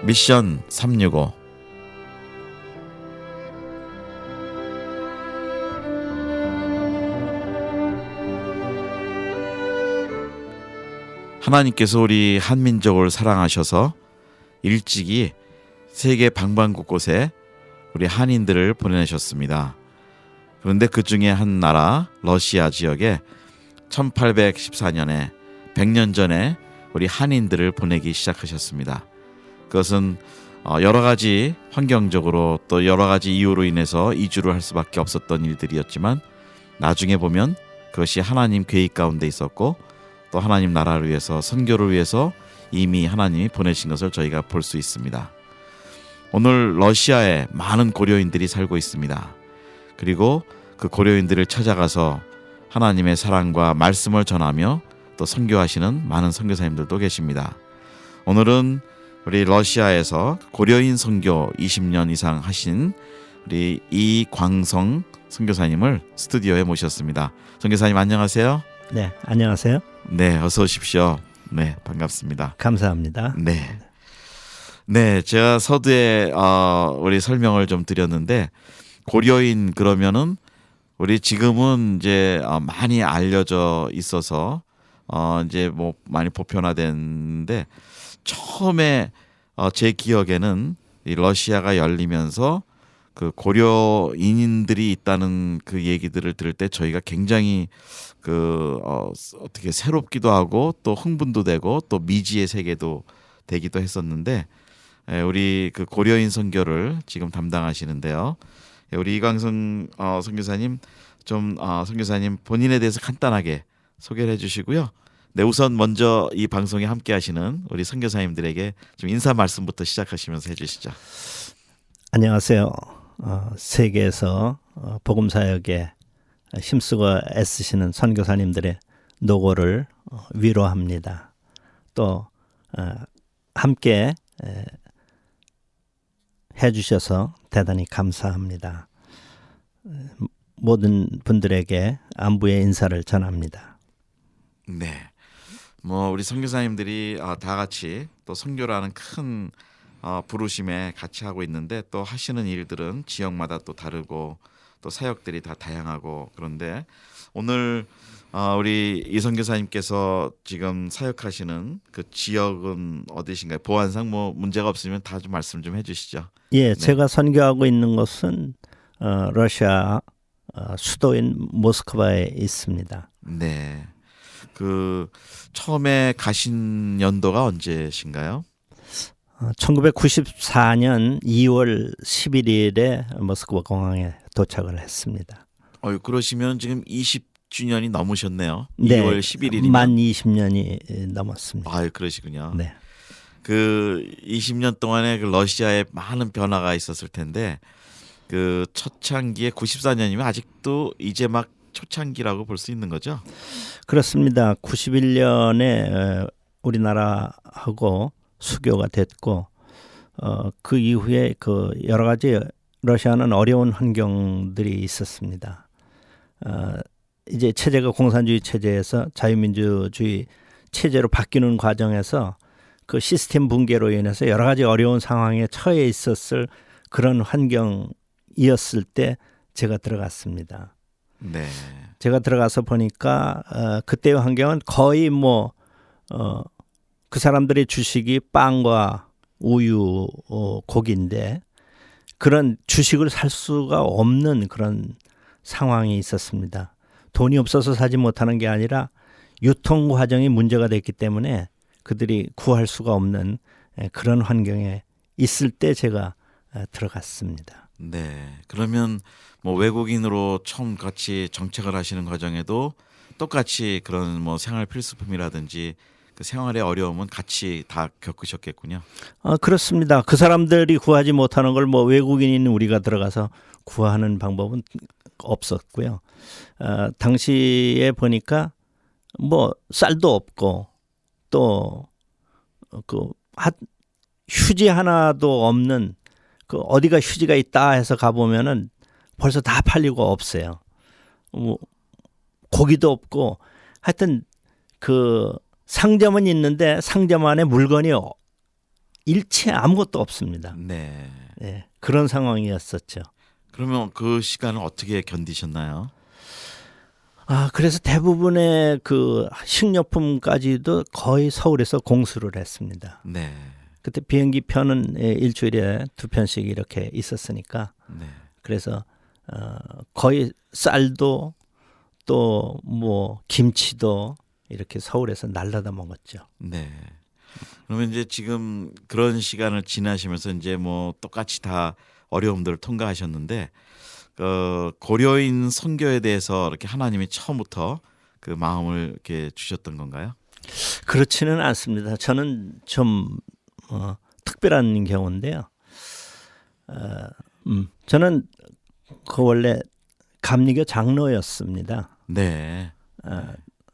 미션 365. 하나님께서 우리 한민족을 사랑하셔서 일찍이 세계 방방곳곳에 우리 한인들을 보내셨습니다. 그런데 그 중에 한 나라 러시아 지역에 1814년에 100년 전에 우리 한인들을 보내기 시작하셨습니다. 그것은 여러 가지 환경적으로 또 여러 가지 이유로 인해서 이주를 할 수밖에 없었던 일들이었지만 나중에 보면 그것이 하나님 계획 가운데 있었고 또 하나님 나라를 위해서 선교를 위해서 이미 하나님이 보내신 것을 저희가 볼 수 있습니다. 오늘 러시아에 많은 고려인들이 살고 있습니다. 그리고 그 고려인들을 찾아가서 하나님의 사랑과 말씀을 전하며 또 선교하시는 많은 선교사님들도 계십니다. 오늘은 우리 러시아에서 고려인 선교 20년 이상 하신 우리 이광성 선교사님을 스튜디오에 모셨습니다. 선교사님 안녕하세요. 네, 안녕하세요. 네, 어서 오십시오. 네, 반갑습니다. 감사합니다. 네, 제가 서두에 우리 설명을 좀 드렸는데 고려인 그러면은 우리 지금은 이제 많이 알려져 있어서 이제 뭐 많이 보편화됐는데 처음에 제 기억에는 이 러시아가 열리면서 그 고려인들이 있다는 그 얘기들을 들을 때 저희가 굉장히 어떻게 새롭기도 하고 또 흥분도 되고 또 미지의 세계도 되기도 했었는데 우리 그 고려인 선교를 지금 담당하시는데요. 우리 이광성 선교사님 좀 선교사님 본인에 대해서 간단하게 소개를 해주시고요. 네, 우선 먼저 이 방송에 함께하시는 우리 선교사님들에게 좀 인사 말씀부터 시작하시면서 해주시죠. 안녕하세요. 세계에서 복음 사역에 힘쓰고 애쓰시는 선교사님들의 노고를 위로합니다. 또 함께 해주셔서 대단히 감사합니다. 모든 분들에게 안부의 인사를 전합니다. 네, 뭐 우리 선교사님들이 다 같이 또 선교라는 큰 부르심에 같이 하고 있는데 또 하시는 일들은 지역마다 또 다르고 또 사역들이 다 다양하고 그런데 오늘 우리 이 선교사님께서 지금 사역하시는 그 지역은 어디신가요? 보안상 뭐 문제가 없으면 다 좀 말씀 좀 해주시죠. 예, 네. 제가 선교하고 있는 곳은 러시아 수도인 모스크바에 있습니다. 네, 그 처음에 가신 연도가 언제신가요? 1994년 2월 11일에 모스크바 공항에 도착을 했습니다. 그러시면 지금 20주년이 넘으셨네요. 네, 2월 11일이면 만 20년이 넘었습니다. 그러시군요. 네. 그 20년 동안에 그 러시아에 많은 변화가 있었을 텐데 그 초창기에 94년이면 아직도 이제 막 초창기라고 볼 수 있는 거죠? 그렇습니다. 91년에 우리나라하고 수교가 됐고 그 이후에 그 여러 가지 러시아는 어려운 환경들이 있었습니다. 이제 체제가 공산주의 체제에서 자유민주주의 체제로 바뀌는 과정에서 그 시스템 붕괴로 인해서 여러 가지 어려운 상황에 처해 있었을 그런 환경이었을 때 제가 들어갔습니다. 네. 제가 들어가서 보니까 그때의 환경은 거의 그 사람들의 주식이 빵과 우유, 고기인데 그런 주식을 살 수가 없는 그런 상황이 있었습니다. 돈이 없어서 사지 못하는 게 아니라 유통 과정이 문제가 됐기 때문에 그들이 구할 수가 없는 그런 환경에 있을 때 제가 들어갔습니다. 네. 그러면 뭐 외국인으로 처음 같이 정착을 하시는 과정에도 똑같이 그런 뭐 생활 필수품이라든지 그 생활의 어려움은 같이 다 겪으셨겠군요. 그렇습니다. 그 사람들이 구하지 못하는 걸 뭐 외국인인 우리가 들어가서 구하는 방법은 없었고요. 당시에 보니까 뭐 쌀도 없고 또 그 휴지 하나도 없는 그 어디가 휴지가 있다 해서 가보면은 벌써 다 팔리고 없어요. 뭐 고기도 없고 하여튼 그 상점은 있는데 상점 안에 물건이 일체 아무것도 없습니다. 네. 예, 그런 상황이었었죠. 그러면 그 시간을 어떻게 견디셨나요? 그래서 대부분의 그 식료품까지도 거의 서울에서 공수를 했습니다. 네. 그때 비행기 편은 일주일에 2편씩 이렇게 있었으니까 네. 그래서 거의 쌀도 또 뭐 김치도 이렇게 서울에서 날라다 먹었죠. 네. 그러면 이제 지금 그런 시간을 지나시면서 이제 뭐 똑같이 다 어려움들을 통과하셨는데 고려인 선교에 대해서 이렇게 하나님이 처음부터 그 마음을 이렇게 주셨던 건가요? 그렇지는 않습니다. 저는 좀 특별한 경우인데요. 저는 그 원래 감리교 장로였습니다. 네.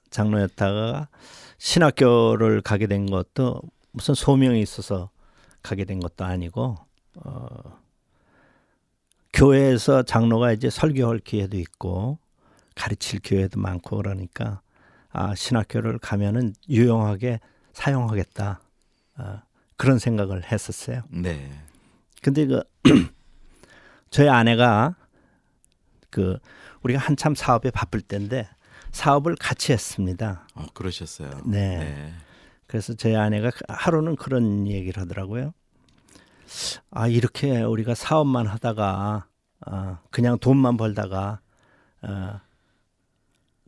장로였다가 신학교를 가게 된 것도 무슨 소명이 있어서 가게 된 것도 아니고 교회에서 장로가 이제 설교할 기회도 있고 가르칠 기회도 많고 그러니까 신학교를 가면은 유용하게 사용하겠다 그런 생각을 했었어요. 네. 근데 저희 아내가 우리가 한참 사업에 바쁠 때인데 사업을 같이 했습니다. 그러셨어요. 네. 네. 그래서 저희 아내가 하루는 그런 얘기를 하더라고요. 이렇게 우리가 사업만 하다가 그냥 돈만 벌다가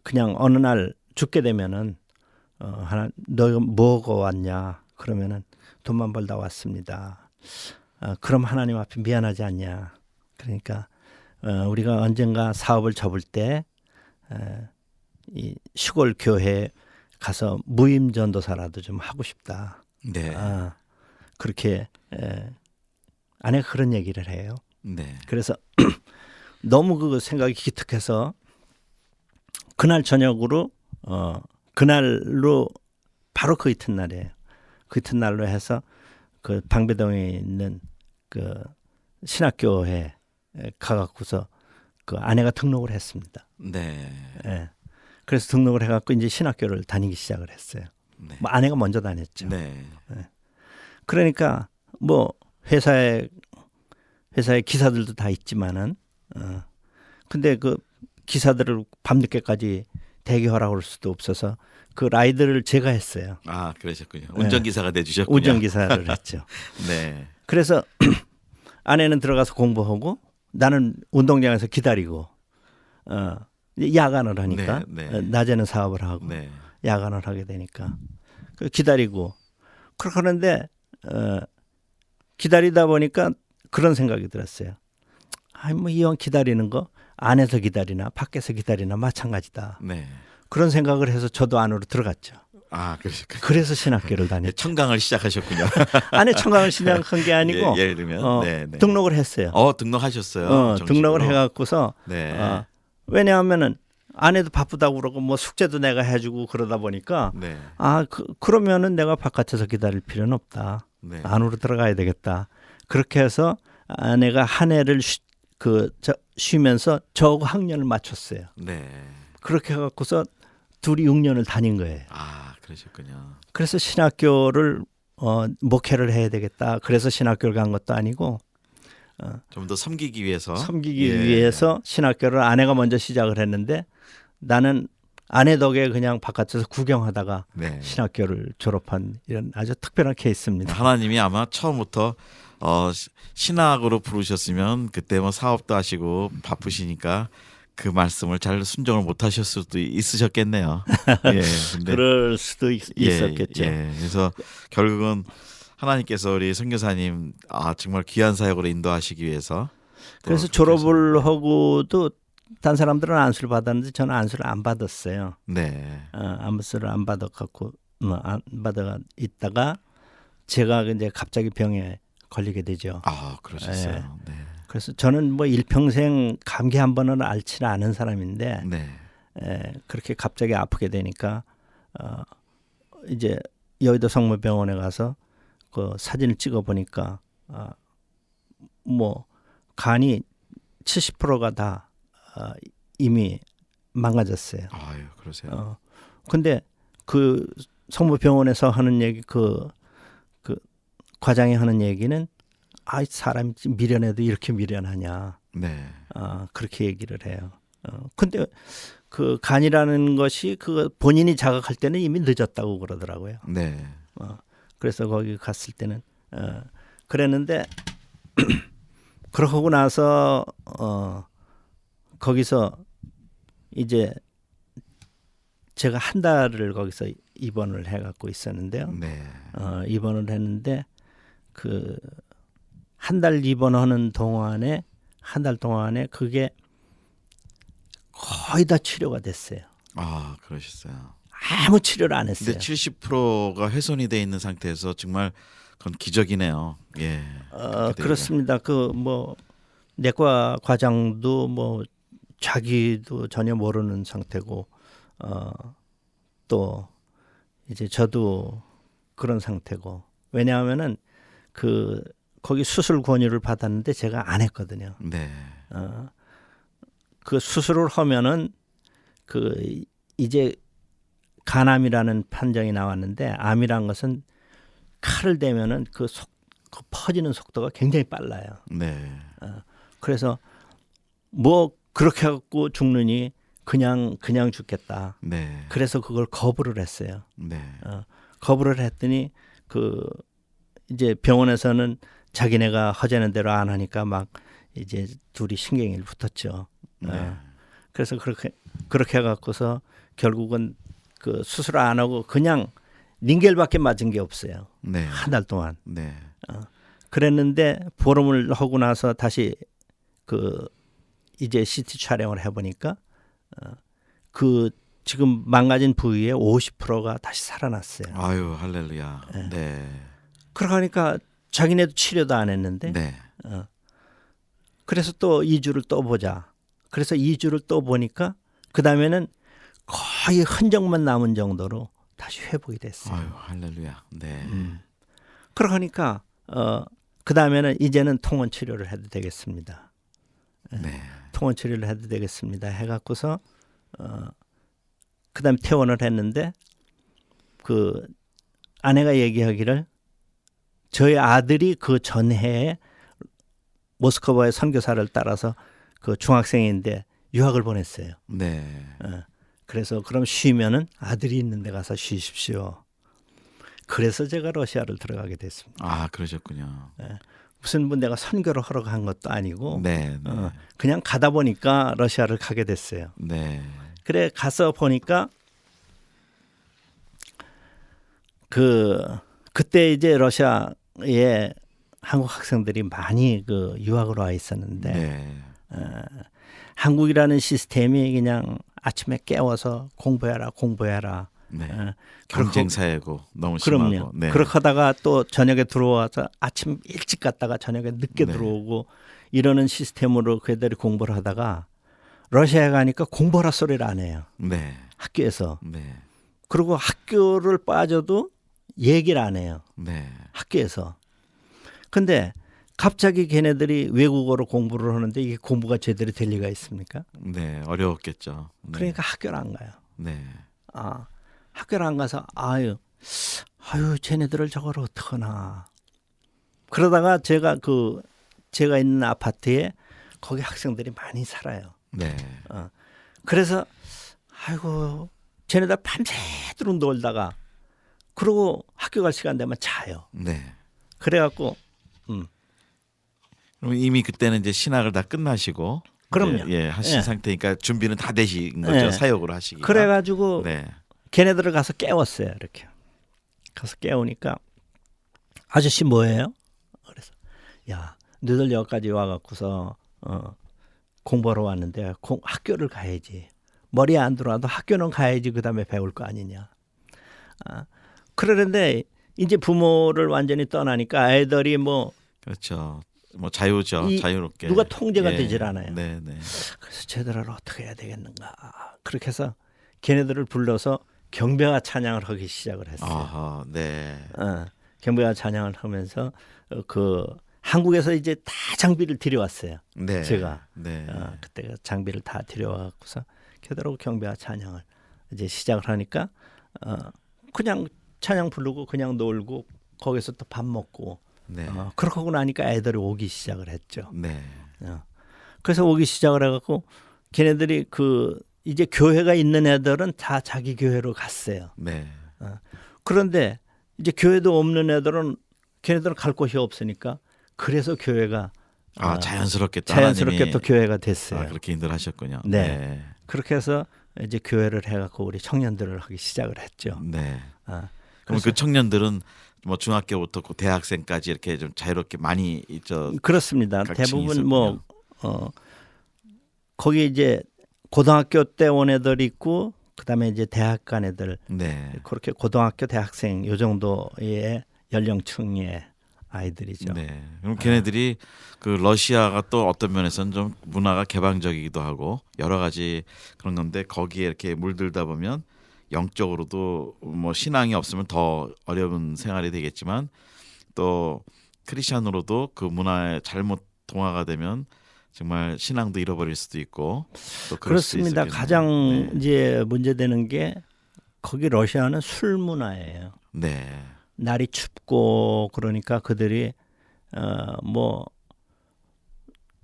그냥 어느 날 죽게 되면은 너 뭐가 왔냐? 그러면은 돈만 벌다 왔습니다. 그럼 하나님 앞에 미안하지 않냐? 그러니까 우리가 언젠가 사업을 접을 때 이 시골 교회에 가서 무임 전도사라도 좀 하고 싶다. 네. 그렇게 아내가 그런 얘기를 해요. 네. 그래서 너무 그 생각이 기특해서 그날 저녁으로 그날로 바로 그 이튿날이에요. 그 이튿날로 해서 그 방배동에 있는 그 신학교에 가갖고서 그 아내가 등록을 했습니다. 네. 예. 그래서 등록을 해갖고 이제 신학교를 다니기 시작을 했어요. 네. 뭐 아내가 먼저 다녔죠. 네. 그러니까 뭐 회사에 기사들도 다 있지만은 근데 그 기사들을 밤늦게까지 대기하라고 할 수도 없어서 그 라이드를 제가 했어요. 그러셨군요. 운전기사가 돼주셨군요. 운전기사를 했죠. 네. 그래서 아내는 들어가서 공부하고 나는 운동장에서 기다리고 야간을 하니까 네, 네. 낮에는 사업을 하고 네. 야간을 하게 되니까 기다리고 그러는데 기다리다 보니까 그런 생각이 들었어요. 뭐 이왕 기다리는 거 안에서 기다리나 밖에서 기다리나 마찬가지다. 네. 그런 생각을 해서 저도 안으로 들어갔죠. 그러셨군요. 그래서 신학교를 다녔죠. 청강을 시작하셨군요. 안에 청강을 시작한 게 아니고 예를 들면 네. 등록을 했어요. 등록하셨어요. 등록을 해갖고서 네. 왜냐하면은 아내도 바쁘다고 그러고 뭐 숙제도 내가 해주고 그러다 보니까 네. 그러면은 내가 바깥에서 기다릴 필요는 없다. 네. 안으로 들어가야 되겠다. 그렇게 해서 아내가 한 해를 쉬면서 저하고 학년을 맞췄어요. 네. 그렇게 해갖고서 둘이 6년을 다닌 거예요. 그러셨군요. 그래서 신학교를 목회를 해야 되겠다. 그래서 신학교를 간 것도 아니고 좀 더 섬기기 위해서. 위해서 신학교를 아내가 먼저 시작을 했는데 나는 아내 덕에 그냥 바깥에서 구경하다가 네. 신학교를 졸업한 이런 아주 특별한 케이스입니다. 하나님이 아마 처음부터 신학으로 부르셨으면 그때 뭐 사업도 하시고 바쁘시니까 그 말씀을 잘 순종을 못 하실 수도 있으셨겠네요. 근데 그럴 수도 있었겠죠. 그래서 결국은 하나님께서 우리 선교사님 정말 귀한 사역으로 인도하시기 위해서 그래서 졸업을 하고도 단 사람들은 안수를 받았는데 저는 안수를 안 받았어요. 네. 안수를 안 받아갖고 안 받아 있다가 제가 이제 갑자기 병에 걸리게 되죠. 그러셨어요. 네. 그래서 저는 뭐 일평생 감기 한 번은 앓지는 않은 사람인데 네. 그렇게 갑자기 아프게 되니까 이제 여의도 성모병원에 가서 그 사진을 찍어 보니까 뭐 간이 70%가 다 이미 망가졌어요. 그러세요. 근데 그 성모병원에서 하는 얘기 그 과장이 하는 얘기는 사람이 미련해도 이렇게 미련하냐. 네. 그렇게 얘기를 해요. 근데 그 간이라는 것이 그 본인이 자각할 때는 이미 늦었다고 그러더라고요. 네. 그래서 거기 갔을 때는 그랬는데 그러고 나서 거기서 이제 제가 한 달을 거기서 입원을 해갖고 있었는데요. 네. 입원을 했는데 그 한 달 입원하는 동안에 한 달 동안에 그게 거의 다 치료가 됐어요. 그러셨어요. 아무 치료를 안 했어요. 근데 70%가 훼손이 돼 있는 상태에서 정말 그건 기적이네요. 예. 그렇습니다. 그 뭐 내과 과장도 뭐 자기도 전혀 모르는 상태고 또 이제 저도 그런 상태고 왜냐하면은 그 거기 수술 권유를 받았는데 제가 안 했거든요. 네. 그 수술을 하면은 그 이제 간암이라는 판정이 나왔는데 암이란 것은 칼을 대면은 그 퍼지는 속도가 굉장히 빨라요. 네. 그래서 뭐 그렇게 갖고 죽느니 그냥 죽겠다. 네. 그래서 그걸 거부를 했어요. 네. 거부를 했더니 그 이제 병원에서는 자기네가 하자는 대로 안 하니까 막 이제 둘이 신경이 붙었죠. 네. 그래서 그렇게 해갖고서 결국은 그 수술 안 하고 그냥 닌겔밖에 맞은 게 없어요. 네. 한 달 동안. 네. 그랬는데 보름을 하고 나서 다시 그 이제 CT 촬영을 해보니까 그 지금 망가진 부위의 50%가 다시 살아났어요. 아유 할렐루야. 네. 그러니까 자기네도 치료도 안 했는데 네. 그래서 또 2주를 또 보자. 그래서 2주를 또 보니까 그 다음에는 거의 흔적만 남은 정도로 다시 회복이 됐어요. 아유 할렐루야. 네. 그러니까 그 다음에는 이제는 통원 치료를 해도 되겠습니다. 네. 통원 치료를 해도 되겠습니다. 해갖고서 그다음 퇴원을 했는데 그 아내가 얘기하기를 저희 아들이 그 전해에 모스크바의 선교사를 따라서 그 중학생인데 유학을 보냈어요. 네. 그래서 그럼 쉬면은 아들이 있는 데 가서 쉬십시오. 그래서 제가 러시아를 들어가게 됐습니다. 그러셨군요. 무슨 뭐 내가 선교를 하러 간 것도 아니고 네. 네. 그냥 가다 보니까 러시아를 가게 됐어요. 네. 그래 가서 보니까 그때 이제 러시아에 한국 학생들이 많이 그 유학으로 와 있었는데 네. 한국이라는 시스템이 그냥 아침에 깨워서 공부해라. 네. 경쟁 사회고 너무 그럼요. 심하고. 네. 그렇게 하다가 또 저녁에 들어와서 아침 일찍 갔다가 저녁에 늦게 네. 들어오고 이러는 시스템으로 그들이 공부를 하다가 러시아에 가니까 공부하라 소리를 안 해요. 네. 학교에서. 네. 그리고 학교를 빠져도 얘기를 안 해요. 네. 학교에서. 근데 갑자기 걔네들이 외국어로 공부를 하는데 이게 공부가 제대로 될 리가 있습니까? 네. 어려웠겠죠. 네. 그러니까 학교를 안 가요. 네. 학교를 안 가서 아유 쟤네들을 저걸 어떡하나. 그러다가 제가 있는 아파트에 거기 학생들이 많이 살아요. 네. 그래서 아이고 쟤네들 밤새도록 놀다가 그러고 학교 갈 시간 되면 자요. 네. 그래갖고 그럼 이미 그때는 이제 신학을 다 끝나시고 그럼요. 예, 하신 예. 상태니까 준비는 다 되신 거죠. 예. 사역으로 하시기. 그래가지고 네. 걔네들을 가서 깨웠어요. 이렇게 가서 깨우니까 아저씨 뭐예요? 그래서 야 너희들 여기까지 와갖고서 공부하러 왔는데 학교를 가야지. 머리에 안 들어와도 학교는 가야지 그다음에 배울 거 아니냐. 그러는데 이제 부모를 완전히 떠나니까 아이들이 뭐 그렇죠. 뭐 자유죠. 자유롭게. 누가 통제가 예. 되질 않아요. 네, 네. 그래서 쟤들을 어떻게 해야 되겠는가. 그렇게 해서 걔네들을 불러서 경배와 찬양을 하기 시작을 했어요. 아하, 네. 경배와 찬양을 하면서 한국에서 이제 다 장비를 들여왔어요. 네. 제가 네. 그때 장비를 다 들여와갖고서 걔들하고 경배와 찬양을 이제 시작을 하니까 그냥 찬양 부르고 그냥 놀고 거기서 또 밥 먹고 네. 그러고 나니까 애들이 오기 시작을 했죠. 네. 그래서 오기 시작을 해갖고 걔네들이 이제 교회가 있는 애들은 다 자기 교회로 갔어요. 네. 그런데 이제 교회도 없는 애들은 걔네들은 갈 곳이 없으니까 그래서 교회가 자연스럽게 또 자연스럽게 하나님이 또 교회가 됐어요. 그렇게 인도하셨군요. 네. 그렇게 해서 이제 교회를 해갖고 우리 청년들을 하기 시작을 했죠. 네. 아, 그럼 그 청년들은 뭐 중학교부터 그 대학생까지 이렇게 좀 자유롭게 많이 그렇습니다. 각층이 대부분 있었군요. 거기 이제 고등학교 때 온 애들 있고 그다음에 이제 대학 간 애들 네. 그렇게 고등학교 대학생 요 정도의 연령층의 아이들이죠. 네. 그럼 걔네들이 그 러시아가 또 어떤 면에서는 좀 문화가 개방적이기도 하고 여러 가지 그런 건데 거기에 이렇게 물들다 보면 영적으로도 뭐 신앙이 없으면 더 어려운 생활이 되겠지만 또 크리스천으로도 그 문화에 잘못 동화가 되면 정말 신앙도 잃어버릴 수도 있고 또 그럴 수도 그렇습니다. 있었겠네요. 가장 네. 이제 문제되는 게 거기 러시아는 술 문화예요. 네. 날이 춥고 그러니까 그들이 뭐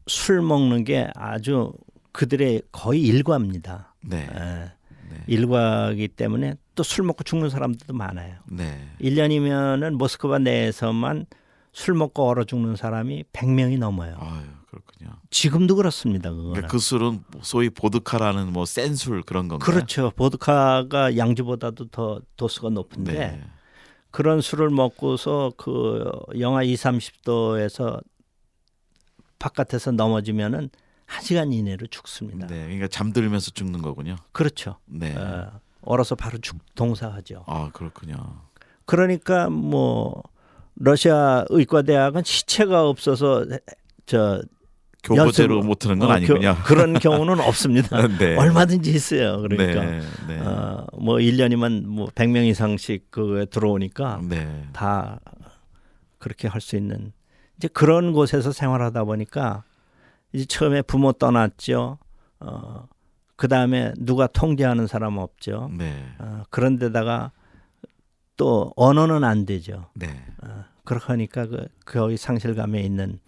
술 먹는 게 아주 그들의 거의 일과입니다. 네. 예. 네. 일과이기 때문에 또 술 먹고 죽는 사람들도 많아요. 네. 1년이면은 모스크바 내에서만 술 먹고 얼어 죽는 사람이 100명이 넘어요. 아유, 그렇군요. 지금도 그렇습니다. 그거는. 그러니까 그 술은 소위 보드카라는 뭐 센 술 그런 건가요? 그렇죠. 보드카가 양주보다도 더 도수가 높은데 네. 그런 술을 먹고서 그 영하 20, 30도에서 바깥에서 넘어지면은 1시간 이내로 죽습니다. 네. 그러니까 잠들면서 죽는 거군요. 그렇죠. 네. 얼어서 바로 동사하죠. 아, 그렇군요. 그러니까 뭐 러시아 의과대학은 시체가 없어서 교보제로 못 하는 건 아니군요. 그런 경우는 없습니다. 네. 얼마든지 있어요. 그러니까 네. 네. 뭐 1년이면 뭐 100명 이상씩 그거에 들어오니까 네. 다 그렇게 할 수 있는 이제 그런 곳에서 생활하다 보니까 이제 처음에 부모 떠났죠. 그 다음에 누가 통제하는 사람 없죠. 네. 그런데다가 또 언어는 안 되죠. 네. 그렇게 하니까 거의 상실감에 있는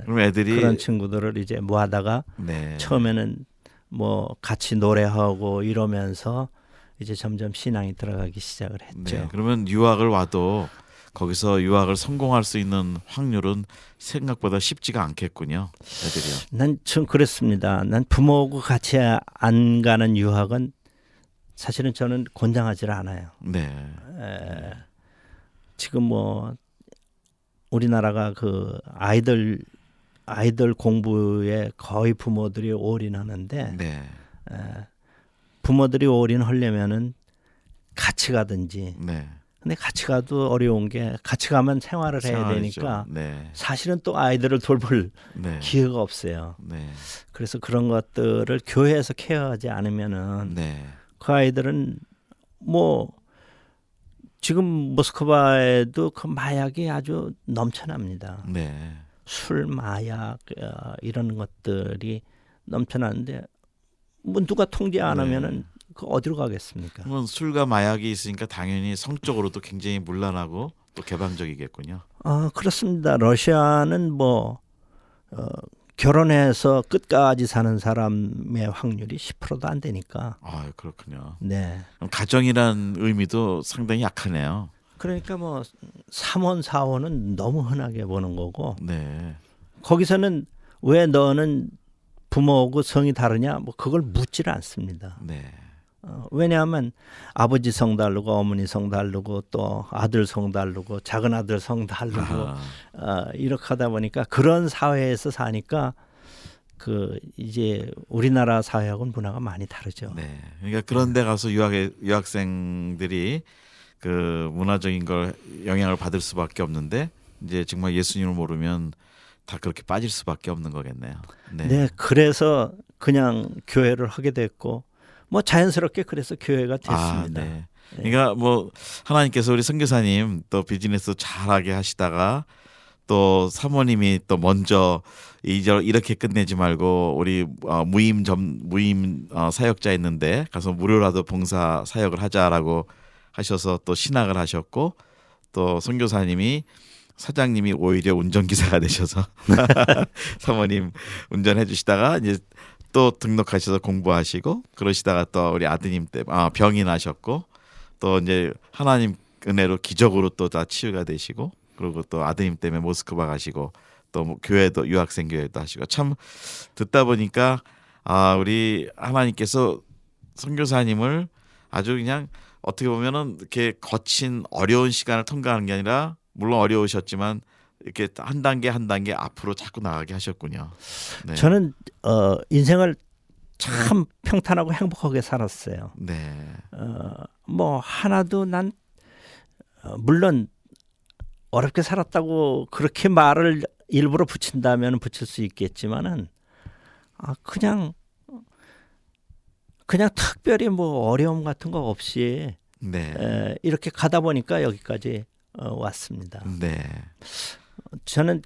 그럼 애들이 그런 친구들을 이제 모아다가 네. 처음에는 뭐 같이 노래하고 이러면서 이제 점점 신앙이 들어가기 시작을 했죠. 네. 그러면 유학을 와도 거기서 유학을 성공할 수 있는 확률은 생각보다 쉽지가 않겠군요. 애들이요. 난 좀 그랬습니다. 난 부모하고 같이 안 가는 유학은 사실은 저는 권장하지를 않아요. 네. 지금 뭐 우리나라가 그 아이들 공부에 거의 부모들이 올인하는데 네. 부모들이 올인하려면은 같이 가든지. 네. 근데 같이 가도 어려운 게 같이 가면 생활을 해야 생활이죠. 되니까 네. 사실은 또 아이들을 돌볼 네. 기회가 없어요. 네. 그래서 그런 것들을 교회에서 케어하지 않으면은 네. 그 아이들은 뭐 지금 모스크바에도 그 마약이 아주 넘쳐납니다. 네. 술, 마약 이런 것들이 넘쳐나는데 뭐 누가 통제 안 하면은 그 어디로 가겠습니까? 그러면 술과 마약이 있으니까 당연히 성적으로도 굉장히 문란하고 또 개방적이겠군요. 그렇습니다. 러시아는 뭐 결혼해서 끝까지 사는 사람의 확률이 10%도 안 되니까. 아, 그렇군요. 네. 그럼 가정이란 의미도 상당히 약하네요. 그러니까 뭐 3혼, 4혼은 너무 흔하게 보는 거고 네. 거기서는 왜 너는 부모하고 성이 다르냐? 뭐 그걸 묻지를 않습니다. 네. 왜냐하면 아버지 성 다르고 어머니 성 다르고 또 아들 성 다르고 작은 아들 성 다르고 이렇게 하다 보니까 그런 사회에서 사니까 그 이제 우리나라 사회하고는 문화가 많이 다르죠. 네. 그러니까 그런 데 가서 유학생들이 그 문화적인 걸 영향을 받을 수밖에 없는데 이제 정말 예수님을 모르면 다 그렇게 빠질 수밖에 없는 거겠네요. 네. 네, 그래서 그냥 교회를 하게 됐고 뭐 자연스럽게 그래서 교회가 됐습니다. 네. 그러니까 뭐 하나님께서 우리 선교사님 또 비즈니스 잘하게 하시다가 또 사모님이 또 먼저 이렇게 끝내지 말고 우리 무임 사역자 있는데 가서 무료라도 봉사 사역을 하자라고 하셔서 또 신학을 하셨고 또 선교사님이 사장님이 오히려 운전기사가 되셔서 사모님 운전해 주시다가 이제 또 등록하셔서 공부하시고 그러시다가 또 우리 아드님 때문에 병이 나셨고 또 이제 하나님 은혜로 기적으로 또 다 치유가 되시고 그리고 또 아드님 때문에 모스크바 가시고 또 뭐 교회도 유학생 교회도 하시고 참 듣다 보니까 우리 하나님께서 선교사님을 아주 그냥 어떻게 보면은 이렇게 거친 어려운 시간을 통과하는 게 아니라 물론 어려우셨지만 이렇게 한 단계 한 단계 앞으로 자꾸 나가게 하셨군요. 네. 저는 인생을 참 평탄하고 행복하게 살았어요. 네. 뭐 하나도 난 물론 어렵게 살았다고 그렇게 말을 일부러 붙인다면 붙일 수 있겠지만은 그냥 특별히 뭐 어려움 같은 거 없이 네. 이렇게 가다 보니까 여기까지 왔습니다. 네. 저는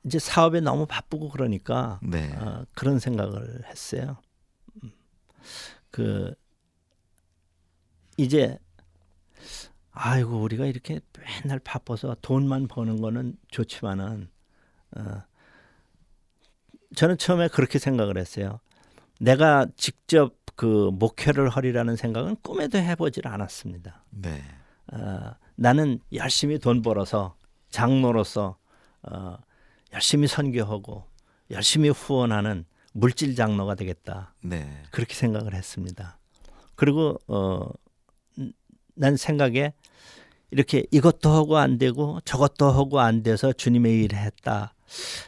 이제 사업에 너무 바쁘고 그러니까 네. 그런 생각을 했어요. 이제 아이고 우리가 이렇게 맨날 바빠서 돈만 버는 거는 좋지만은 저는 처음에 그렇게 생각을 했어요. 내가 직접 목회를 하리라는 생각은 꿈에도 해보질 않았습니다. 네. 나는 열심히 돈 벌어서 장로로서 열심히 선교하고 열심히 후원하는 물질 장로가 되겠다. 네. 그렇게 생각을 했습니다. 그리고 난 생각에 이렇게 이것도 하고 안 되고 저것도 하고 안 돼서 주님의 일을 했다.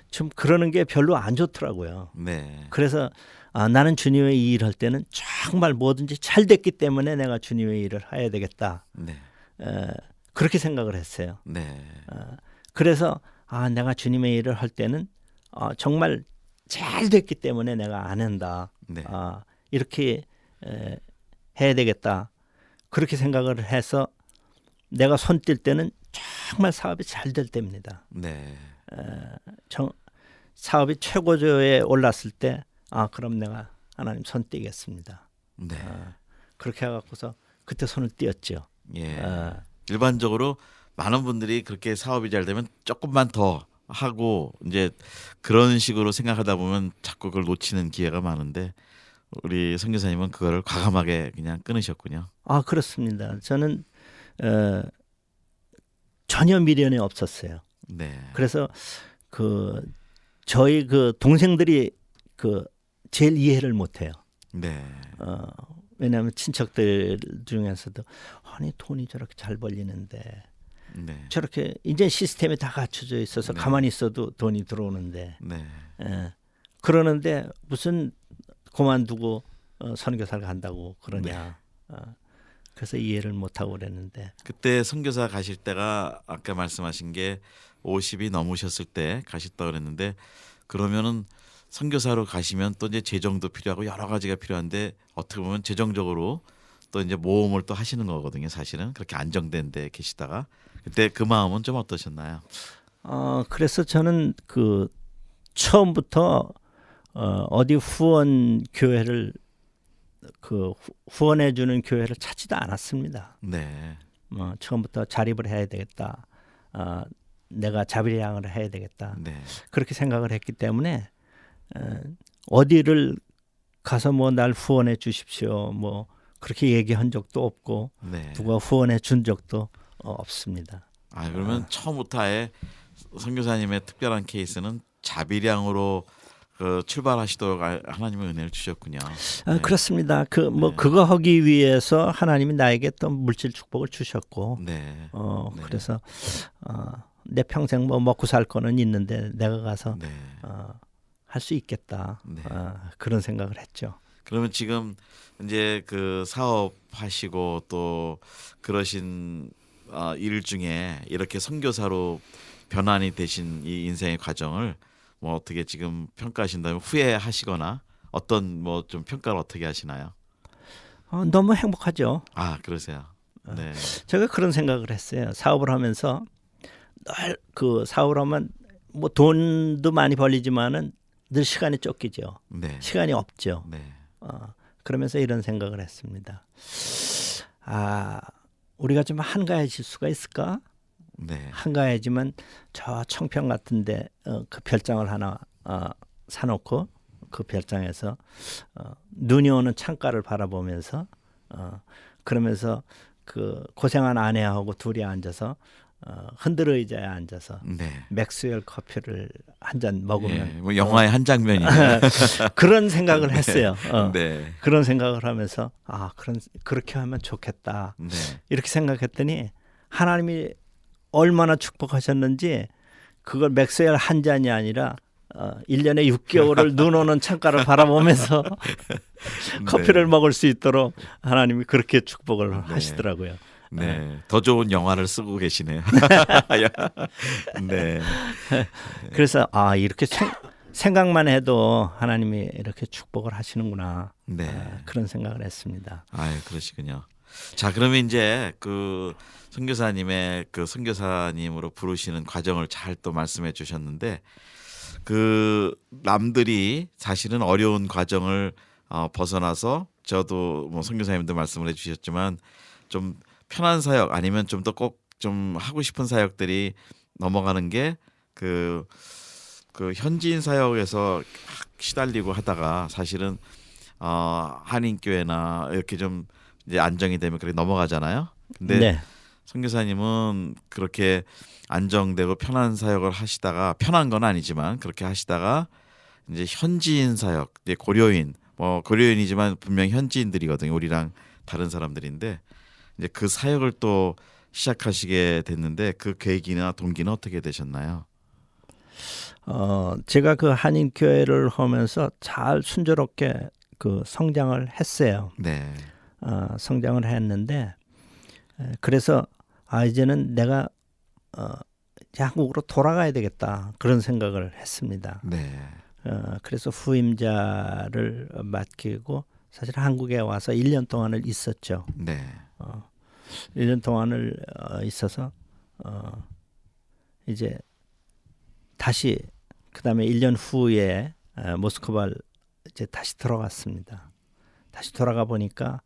좀 그러는 게 별로 안 좋더라고요. 네. 그래서 나는 주님의 일을 할 때는 정말 뭐든지 잘 됐기 때문에 내가 주님의 일을 해야 되겠다. 네. 그렇게 생각을 했어요. 네. 그래서 내가 주님의 일을 할 때는 정말 잘 됐기 때문에 내가 안 한다. 네. 이렇게 해야 되겠다. 그렇게 생각을 해서 내가 손 뗄 때는 정말 사업이 잘 될 때입니다. 네. 사업이 최고조에 올랐을 때 그럼 내가 하나님 손 떼겠습니다. 네. 그렇게 해갖고서 그때 손을 떼었죠. 예. 일반적으로 많은 분들이 그렇게 사업이 잘 되면 조금만 더 하고 이제 그런 식으로 생각하다 보면 자꾸 그걸 놓치는 기회가 많은데 우리 선교사님은 그거를 과감하게 그냥 끊으셨군요. 그렇습니다. 저는 전혀 미련이 없었어요. 네. 그래서 저희 동생들이 제일 이해를 못해요. 네. 왜냐하면 친척들 중에서도 아니 돈이 저렇게 잘 벌리는데 네. 저렇게 이제 시스템이 다 갖춰져 있어서 네. 가만히 있어도 돈이 들어오는데 네. 그러는데 무슨 그만두고 선교사를 간다고 그러냐. 그래서 이해를 못하고 그랬는데 그때 선교사 가실 때가 아까 말씀하신 게 50이 넘으셨을 때 가셨다 그랬는데 그러면은 선교사로 가시면 또 이제 재정도 필요하고 여러 가지가 필요한데 어떻게 보면 재정적으로 또 이제 모험을 또 하시는 거거든요. 사실은 그렇게 안정된 데 계시다가 그때 그 마음은 좀 어떠셨나요? 그래서 저는 처음부터 어디 후원 교회를 후원해 주는 교회를 찾지도 않았습니다. 네. 처음부터 자립을 해야 되겠다. 내가 자비량을 해야 되겠다. 네. 그렇게 생각을 했기 때문에 어디를 가서 뭐 날 후원해 주십시오. 뭐 그렇게 얘기한 적도 없고 네. 누가 후원해 준 적도 없습니다. 그러면 처음부터 아예 선교사님의 특별한 케이스는 자비량으로 출발하시도록 하나님의 은혜를 주셨군요. 네. 그렇습니다. 네. 그거 하기 위해서 하나님이 나에게 또 물질 축복을 주셨고, 네. 네. 그래서 내 평생 뭐 먹고 살 거는 있는데 내가 가서 네. 할 수 있겠다. 네. 그런 생각을 했죠. 그러면 지금 이제 사업하시고 또 그러신 일 중에 이렇게 선교사로 변환이 되신 이 인생의 과정을 뭐 어떻게 지금 평가하신다면 후회하시거나 어떤 뭐 좀 평가를 어떻게 하시나요? 너무 행복하죠. 그러세요. 네. 제가 그런 생각을 했어요. 사업을 하면서 늘 사업을 하면 뭐 돈도 많이 벌리지만은 늘 시간이 쫓기죠. 네. 시간이 없죠. 네. 그러면서 이런 생각을 했습니다. 우리가 좀 한가해질 수가 있을까? 네. 한가해지면 저 청평 같은데 그 별장을 하나 사놓고 그 별장에서 눈이 오는 창가를 바라보면서 그러면서 그 고생한 아내하고 둘이 앉아서 흔들 의자에 앉아서 네. 맥스웰 커피를 한 잔 먹으면 예, 뭐 영화의 한 장면이네요. 그런 생각을 했어요. 네. 그런 생각을 하면서 그렇게 하면 좋겠다. 네. 이렇게 생각했더니 하나님이 얼마나 축복하셨는지 그걸 맥스웰 한 잔이 아니라 1년에 6개월을 눈 오는 창가를 바라보면서 커피를 먹을 수 있도록 하나님이 그렇게 축복을 하시더라고요. 네. 더 좋은 영화를 쓰고 계시네요. 네. 그래서 이렇게 생각만 해도 하나님이 이렇게 축복을 하시는구나. 네. 그런 생각을 했습니다. 그러시군요. 자, 그러면 이제 그 선교사님의 그 선교사님으로 부르시는 과정을 잘 또 말씀해 주셨는데 그 남들이 사실은 어려운 과정을 벗어나서 저도 뭐 선교사님도 말씀을 해주셨지만 좀 편한 사역 아니면 좀 더 꼭 좀 하고 싶은 사역들이 넘어가는 게 그 현지인 사역에서 시달리고 하다가 사실은 한인교회나 이렇게 좀 이제 안정이 되면 그렇게 넘어가잖아요. 근데 네. 선교사님은 그렇게 안정되고 편한 사역을 하시다가 편한 건 아니지만 그렇게 하시다가 이제 현지인 사역, 이제 고려인 뭐 고려인이지만 분명 현지인들이거든요. 우리랑 다른 사람들인데 이제 그 사역을 또 시작하시게 됐는데 그 계기나 동기는 어떻게 되셨나요? 제가 그 한인 교회를 하면서 잘 순조롭게 그 성장을 했어요. 네, 성장을 했는데 그래서 이제는 내가 이제 한국으로 돌아가야 되겠다 그런 생각을 했습니다. 네, 그래서 후임자를 맡기고 사실 한국에 와서 1년 동안을 있었죠. 네, 1년 동안을 있어서 이제 다시 그다음에 1년 후에 모스크바를 이제 다시 들어갔습니다. 다시 돌아가 보니까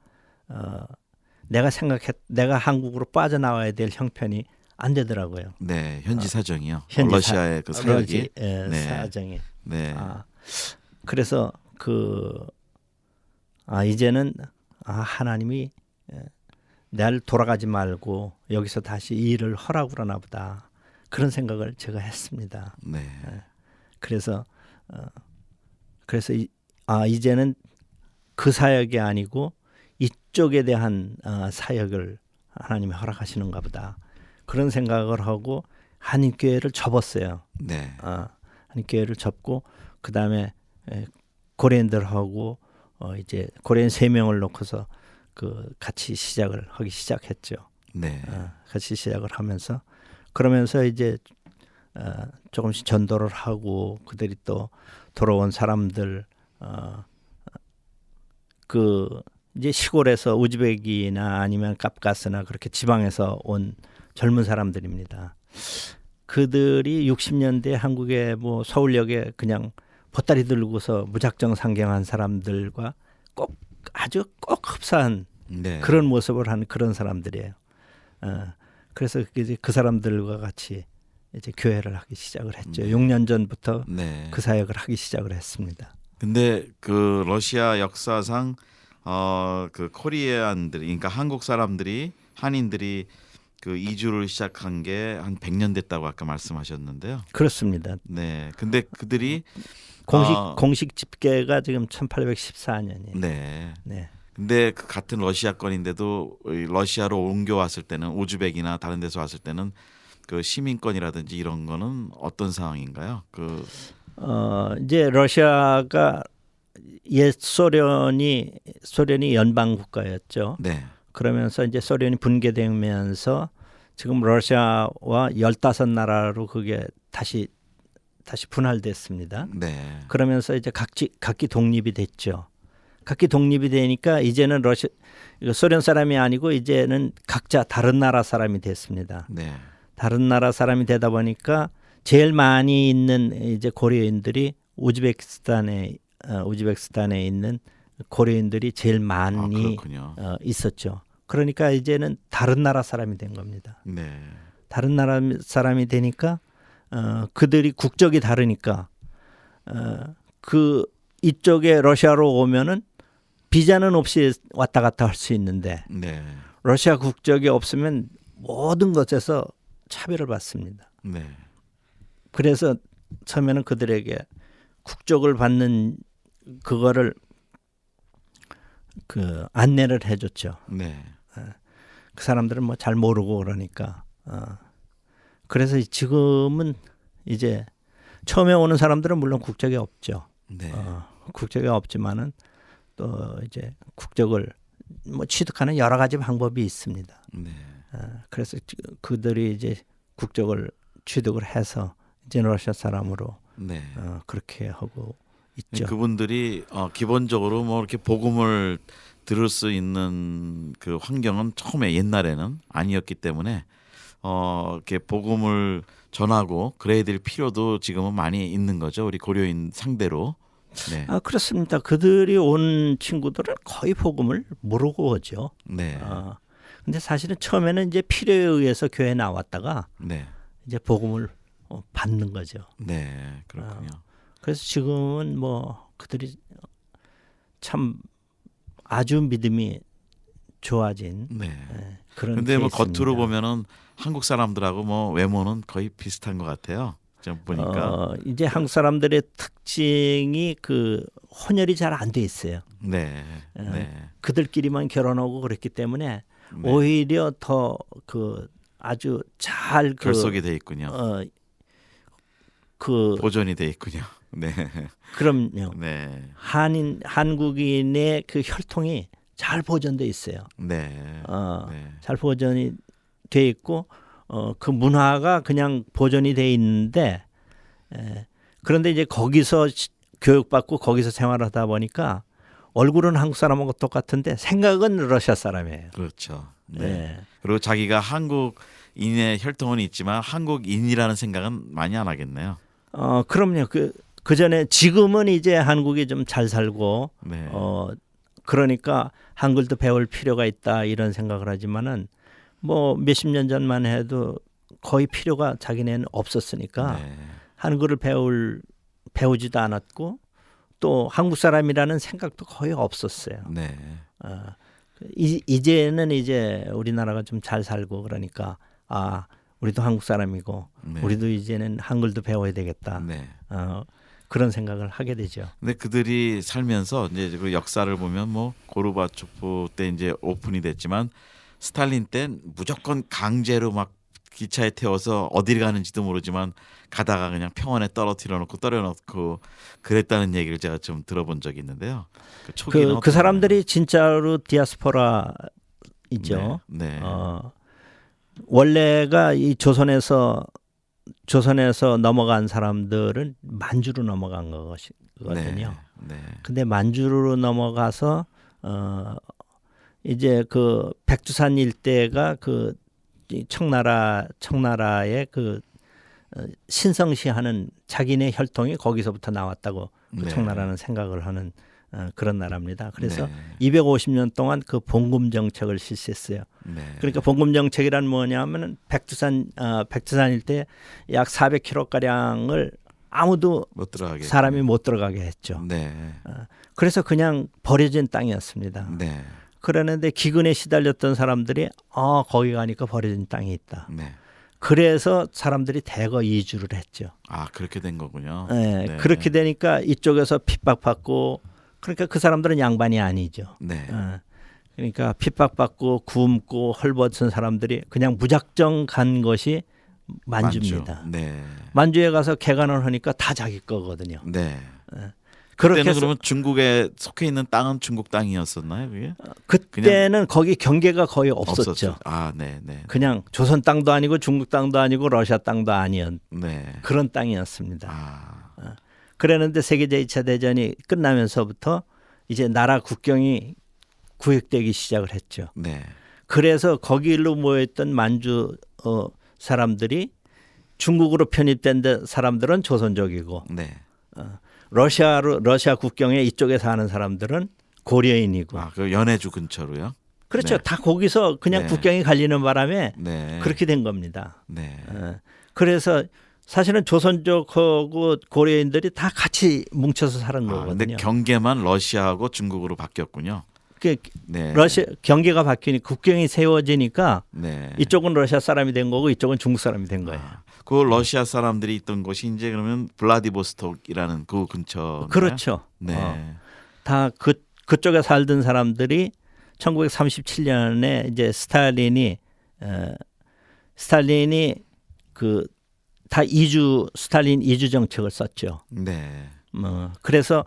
내가 한국으로 빠져나와야 될 형편이 안 되더라고요. 네, 현지 사정이요. 현지 러시아의 그 사역이. 네. 사정이. 네, 그래서 이제는 하나님이 나를 돌아가지 말고 여기서 다시 일을 하라고 그러나 보다. 그런 생각을 제가 했습니다. 네, 그래서 이제는 그 사역이 아니고 이쪽에 대한 사역을 하나님이 허락하시는가 보다. 그런 생각을 하고 한인교회를 접었어요. 네, 한인교회를 접고 그다음에 고려인들하고 이제 고려인 3명을 놓고서 같이 시작을 하기 시작했죠. 네, 같이 시작을 하면서 그러면서 이제 조금씩 전도를 하고 그들이 또 돌아온 사람들 이제 시골에서 우즈벡이나 아니면 카프카스나 그렇게 지방에서 온 젊은 사람들입니다. 그들이 60년대 한국의 뭐 서울역에 그냥 보따리 들고서 무작정 상경한 사람들과 아주 꼭 흡사한 네. 그런 모습을 하는 그런 사람들이에요. 그래서 이제 그 사람들과 같이 이제 교회를 하기 시작을 했죠. 6년 전부터 네. 그 사역을 하기 시작을 했습니다. 근데 그 러시아 역사상 그 코리안들이 그러니까 한국 사람들이 한인들이 그 이주를 시작한 게 한 100년 됐다고 아까 말씀하셨는데요. 그렇습니다. 네. 근데 그들이 공식 집계가 지금 1814년이에요. 네. 네. 근데 그 같은 러시아권인데도 러시아로 옮겨왔을 때는 우즈벡이나 다른 데서 왔을 때는 그 시민권이라든지 이런 거는 어떤 상황인가요? 이제 러시아가 옛 소련이 연방 국가였죠. 네. 그러면서 이제 소련이 분개되면서 지금 러시아와 15나라로 그게 다시 분할됐습니다. 네. 그러면서 이제 각기 독립이 됐죠. 각기 독립이 되니까 이제는 소련 사람이 아니고 이제는 각자 다른 나라 사람이 됐습니다. 네. 다른 나라 사람이 되다 보니까 제일 많이 있는 이제 고려인들이 우즈베키스탄에 있는 고려인들이 제일 많이 있었죠. 그러니까 이제는 다른 나라 사람이 된 겁니다. 네. 다른 나라 사람이 되니까 그들이 국적이 다르니까 그 이쪽에 러시아로 오면은 비자는 없이 왔다 갔다 할 수 있는데 네. 러시아 국적이 없으면 모든 것에서 차별을 받습니다. 네. 그래서 처음에는 그들에게 국적을 받는 그거를 그 안내를 해줬죠. 네. 그 사람들은 뭐 잘 모르고 그러니까. 그래서 지금은 이제 처음에 오는 사람들은 물론 국적이 없죠. 네. 국적이 없지만은 또 이제 국적을 뭐 취득하는 여러 가지 방법이 있습니다. 네. 그래서 그들이 이제 국적을 취득을 해서 이제 러시아 사람으로 네. 그렇게 하고 있죠. 그분들이 기본적으로 뭐 이렇게 복음을 들을 수 있는 그 환경은 처음에 옛날에는 아니었기 때문에 이렇게 복음을 전하고 그래야 될 필요도 지금은 많이 있는 거죠. 우리 고려인 상대로. 네. 그렇습니다. 그들이 온 친구들은 거의 복음을 모르고 오죠. 네. 근데 사실은 처음에는 이제 필요에 의해서 교회에 나왔다가 네. 이제 복음을 받는 거죠. 네. 그렇군요. 그래서 지금은 뭐 그들이 참 아주 믿음이 좋아진 네. 그런. 근데 뭐 케이스입니다. 겉으로 보면은 한국 사람들하고 뭐 외모는 거의 비슷한 것 같아요. 좀 보니까. 이제 한국 사람들의 특징이 그 혼혈이 잘 안 돼 있어요. 네. 네. 그들끼리만 결혼하고 그랬기 때문에 네. 오히려 더 그 아주 잘 결속이 돼 있군요. 그 보존이 돼 있군요. 네. 그럼요. 네. 한국인의 그 혈통이 잘 보존돼 있어요. 네. 네. 잘 보존이 돼 있고 그 문화가 그냥 보존이 돼 있는데 그런데 이제 거기서 교육받고 거기서 생활하다 보니까 얼굴은 한국 사람하고 똑같은데 생각은 러시아 사람이에요. 그렇죠. 네. 네. 그리고 자기가 한국인의 혈통은 있지만 한국인이라는 생각은 많이 안 하겠네요. 그럼요. 그 전에 지금은 이제 한국이 좀 잘 살고 네. 그러니까 한글도 배울 필요가 있다 이런 생각을 하지만은 뭐 몇십 년 전만 해도 거의 필요가 자기네는 없었으니까 네. 한글을 배우지도 않았고 또 한국 사람이라는 생각도 거의 없었어요. 네. 이제는 이제 우리나라가 좀 잘 살고 그러니까 우리도 한국 사람이고 네. 우리도 이제는 한글도 배워야 되겠다. 네. 그런 생각을 하게 되죠. 근데 그들이 살면서 이제 그 역사를 보면 뭐 고르바초프 때 이제 오픈이 됐지만 스탈린 땐 무조건 강제로 막 기차에 태워서 어디를 가는지도 모르지만 가다가 그냥 평원에 떨어놓고 그랬다는 얘기를 제가 좀 들어본 적이 있는데요. 그 사람들이 진짜로 디아스포라이죠. 네. 원래가 이 조선에서 넘어간 사람들은 만주로 넘어간 거거든요. 네. 근데 만주로 넘어가서 이제 그 백두산 일대가 그 청나라의 그 신성시 하는 자기네 혈통이 거기서부터 나왔다고 그 네. 청나라는 생각을 하는 그런 나라입니다. 그래서 네. 250년 동안 그 봉금 정책을 실시했어요. 네. 그러니까 봉금 정책이란 뭐냐면은 백두산 일대 약 400km 가량을 아무도 못 들어가게 사람이 못 들어가게 했죠. 네. 그래서 그냥 버려진 땅이었습니다. 네. 그러는데 기근에 시달렸던 사람들이 거기 가니까 버려진 땅이 있다. 네. 그래서 사람들이 대거 이주를 했죠. 그렇게 된 거군요. 네, 네. 그렇게 되니까 이쪽에서 핍박받고 그러니까 그 사람들은 양반이 아니죠. 네. 그러니까 핍박받고 굶고 헐벗은 사람들이 그냥 무작정 간 것이 만주입니다. 만주. 네. 만주에 가서 개간을 하니까 다 자기 거거든요. 네. 그렇게 그때는 해서 그러면 중국에 속해 있는 땅은 중국 땅이었었나요, 그게? 그때는 거기 경계가 거의 없었죠. 네, 네. 그냥 조선 땅도 아니고 중국 땅도 아니고 러시아 땅도 아니었 네. 그런 땅이었습니다. 그랬는데 세계 제2차 대전이 끝나면서부터 이제 나라 국경이 구획되기 시작을 했죠. 네. 그래서 거기로 모였던 만주 사람들이 중국으로 편입된 사람들은 조선족이고 네. 러시아 국경에 이쪽에 사는 사람들은 고려인이고 그 연해주 근처로요? 그렇죠. 네. 다 거기서 그냥 네. 국경이 갈리는 바람에 네. 그렇게 된 겁니다. 네. 그래서 사실은 조선족하고 고려인들이 다 같이 뭉쳐서 사는 아, 근데 거거든요. 경계만 러시아하고 중국으로 바뀌었군요. 그 네. 러시아 경계가 바뀌니 국경이 세워지니까 네. 이쪽은 러시아 사람이 된 거고 이쪽은 중국 사람이 된 거예요. 그 러시아 사람들이 있던 곳이 이제 그러면 블라디보스톡이라는 그 근처. 그렇죠. 네. 다 그쪽에 살던 사람들이 1937년에 이제 스탈린이 그 다 스탈린 이주 정책을 썼죠. 네. 그래서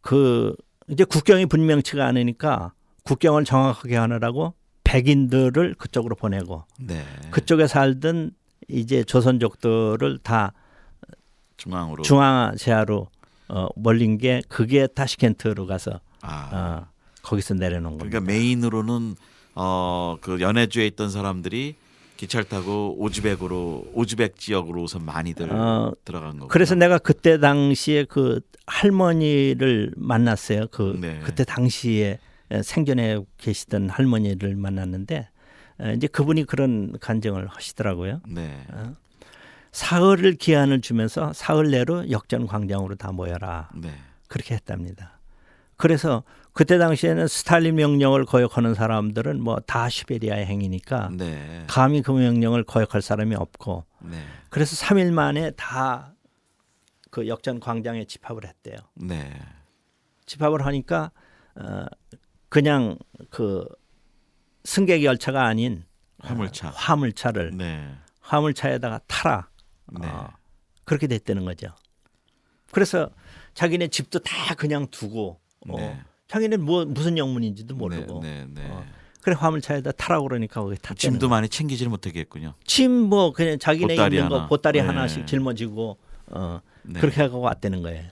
그 이제 국경이 분명치가 않으니까 국경을 정확하게 하느라고 백인들을 그쪽으로 보내고 네. 그쪽에 살던 이제 조선족들을 다 중앙으로. 중앙아시아로 몰린 게 그게 타시켄트로 가서 거기서 내려놓은 겁니다. 그러니까 메인으로는 그 연해주에 있던 사람들이 기차를 타고 오즈벡 지역으로 우선 많이들 들어간 거고. 그래서 내가 그때 당시에 그 할머니를 만났어요. 네. 그때 당시에 생전에 계시던 할머니를 만났는데 이제 그분이 그런 간증을 하시더라고요. 네. 사흘을 기한을 주면서 사흘 내로 역전 광장으로 다 모여라. 네. 그렇게 했답니다. 그래서 그때 당시에는 스탈린 명령을 거역하는 사람들은 뭐 다 시베리아의 행위니까 네. 감히 그 명령을 거역할 사람이 없고 네. 그래서 3일 만에 다 그 역전 광장에 집합을 했대요. 네. 집합을 하니까 그냥 그 승객 열차가 아닌 화물차. 화물차를 네. 화물차에다가 타라. 네. 그렇게 됐다는 거죠. 그래서 자기네 집도 다 그냥 두고 네. 자기는 무슨 영문인지도 모르고 네. 네. 그래 화물차에다 타라고 그러니까 거기 탔다는 짐도 거예요. 많이 챙기질 못했겠군요. 짐 뭐 그냥 자기네 보따리 있는 거 하나. 보따리 네. 하나씩 짊어지고 네. 그렇게 하고 왔다는 거예요.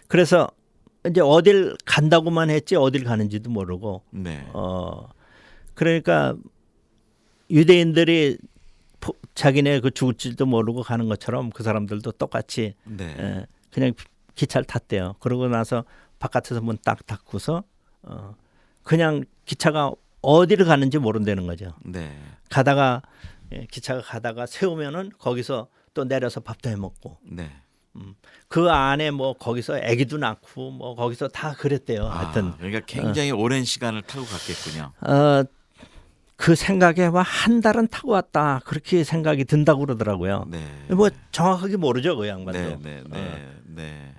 그래서 이제 어딜 간다고만 했지 어딜 가는지도 모르고 네. 그러니까 유대인들이 자기네 그 죽을지도 모르고 가는 것처럼 그 사람들도 똑같이 네. 그냥 기차를 탔대요. 그러고 나서 바깥에서 문 딱 닫고서 그냥 기차가 어디를 가는지 모른다는 거죠. 네. 가다가 기차가 가다가 세우면은 거기서 또 내려서 밥도 해 먹고 네. 그 안에 뭐 거기서 아기도 낳고 뭐 거기서 다 그랬대요. 하여튼 그러니까 굉장히 오랜 시간을 타고 갔겠군요. 그 생각에 한 달은 타고 왔다 그렇게 생각이 든다고 그러더라고요. 네. 뭐 정확하게 모르죠 그 양반도. 네. 네.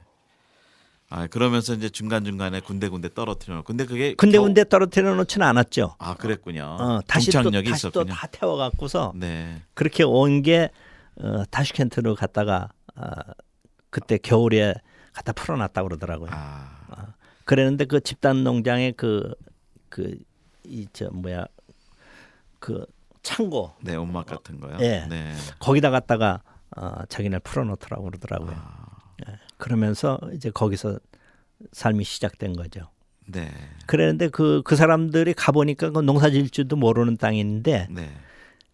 그러면서 이제 중간 중간에 군데 떨어뜨려. 근데 그게 군데 떨어뜨려 놓지는 않았죠. 그랬군요. 다시 동창력이 또 있었군요. 다 태워갖고서 네. 그렇게 온 게 타슈켄트로 갔다가 그때 겨울에 갖다 풀어놨다고 그러더라고요. 그랬는데 그 집단 농장에 그 창고. 네, 온막 같은 거요. 네. 네. 거기다 갖다가 자기네 풀어놓더라고 그러더라고요. 그러면서 이제 거기서 삶이 시작된 거죠. 네. 그랬는데 그 사람들이 가보니까 그 농사질 줄도 모르는 땅인데 네.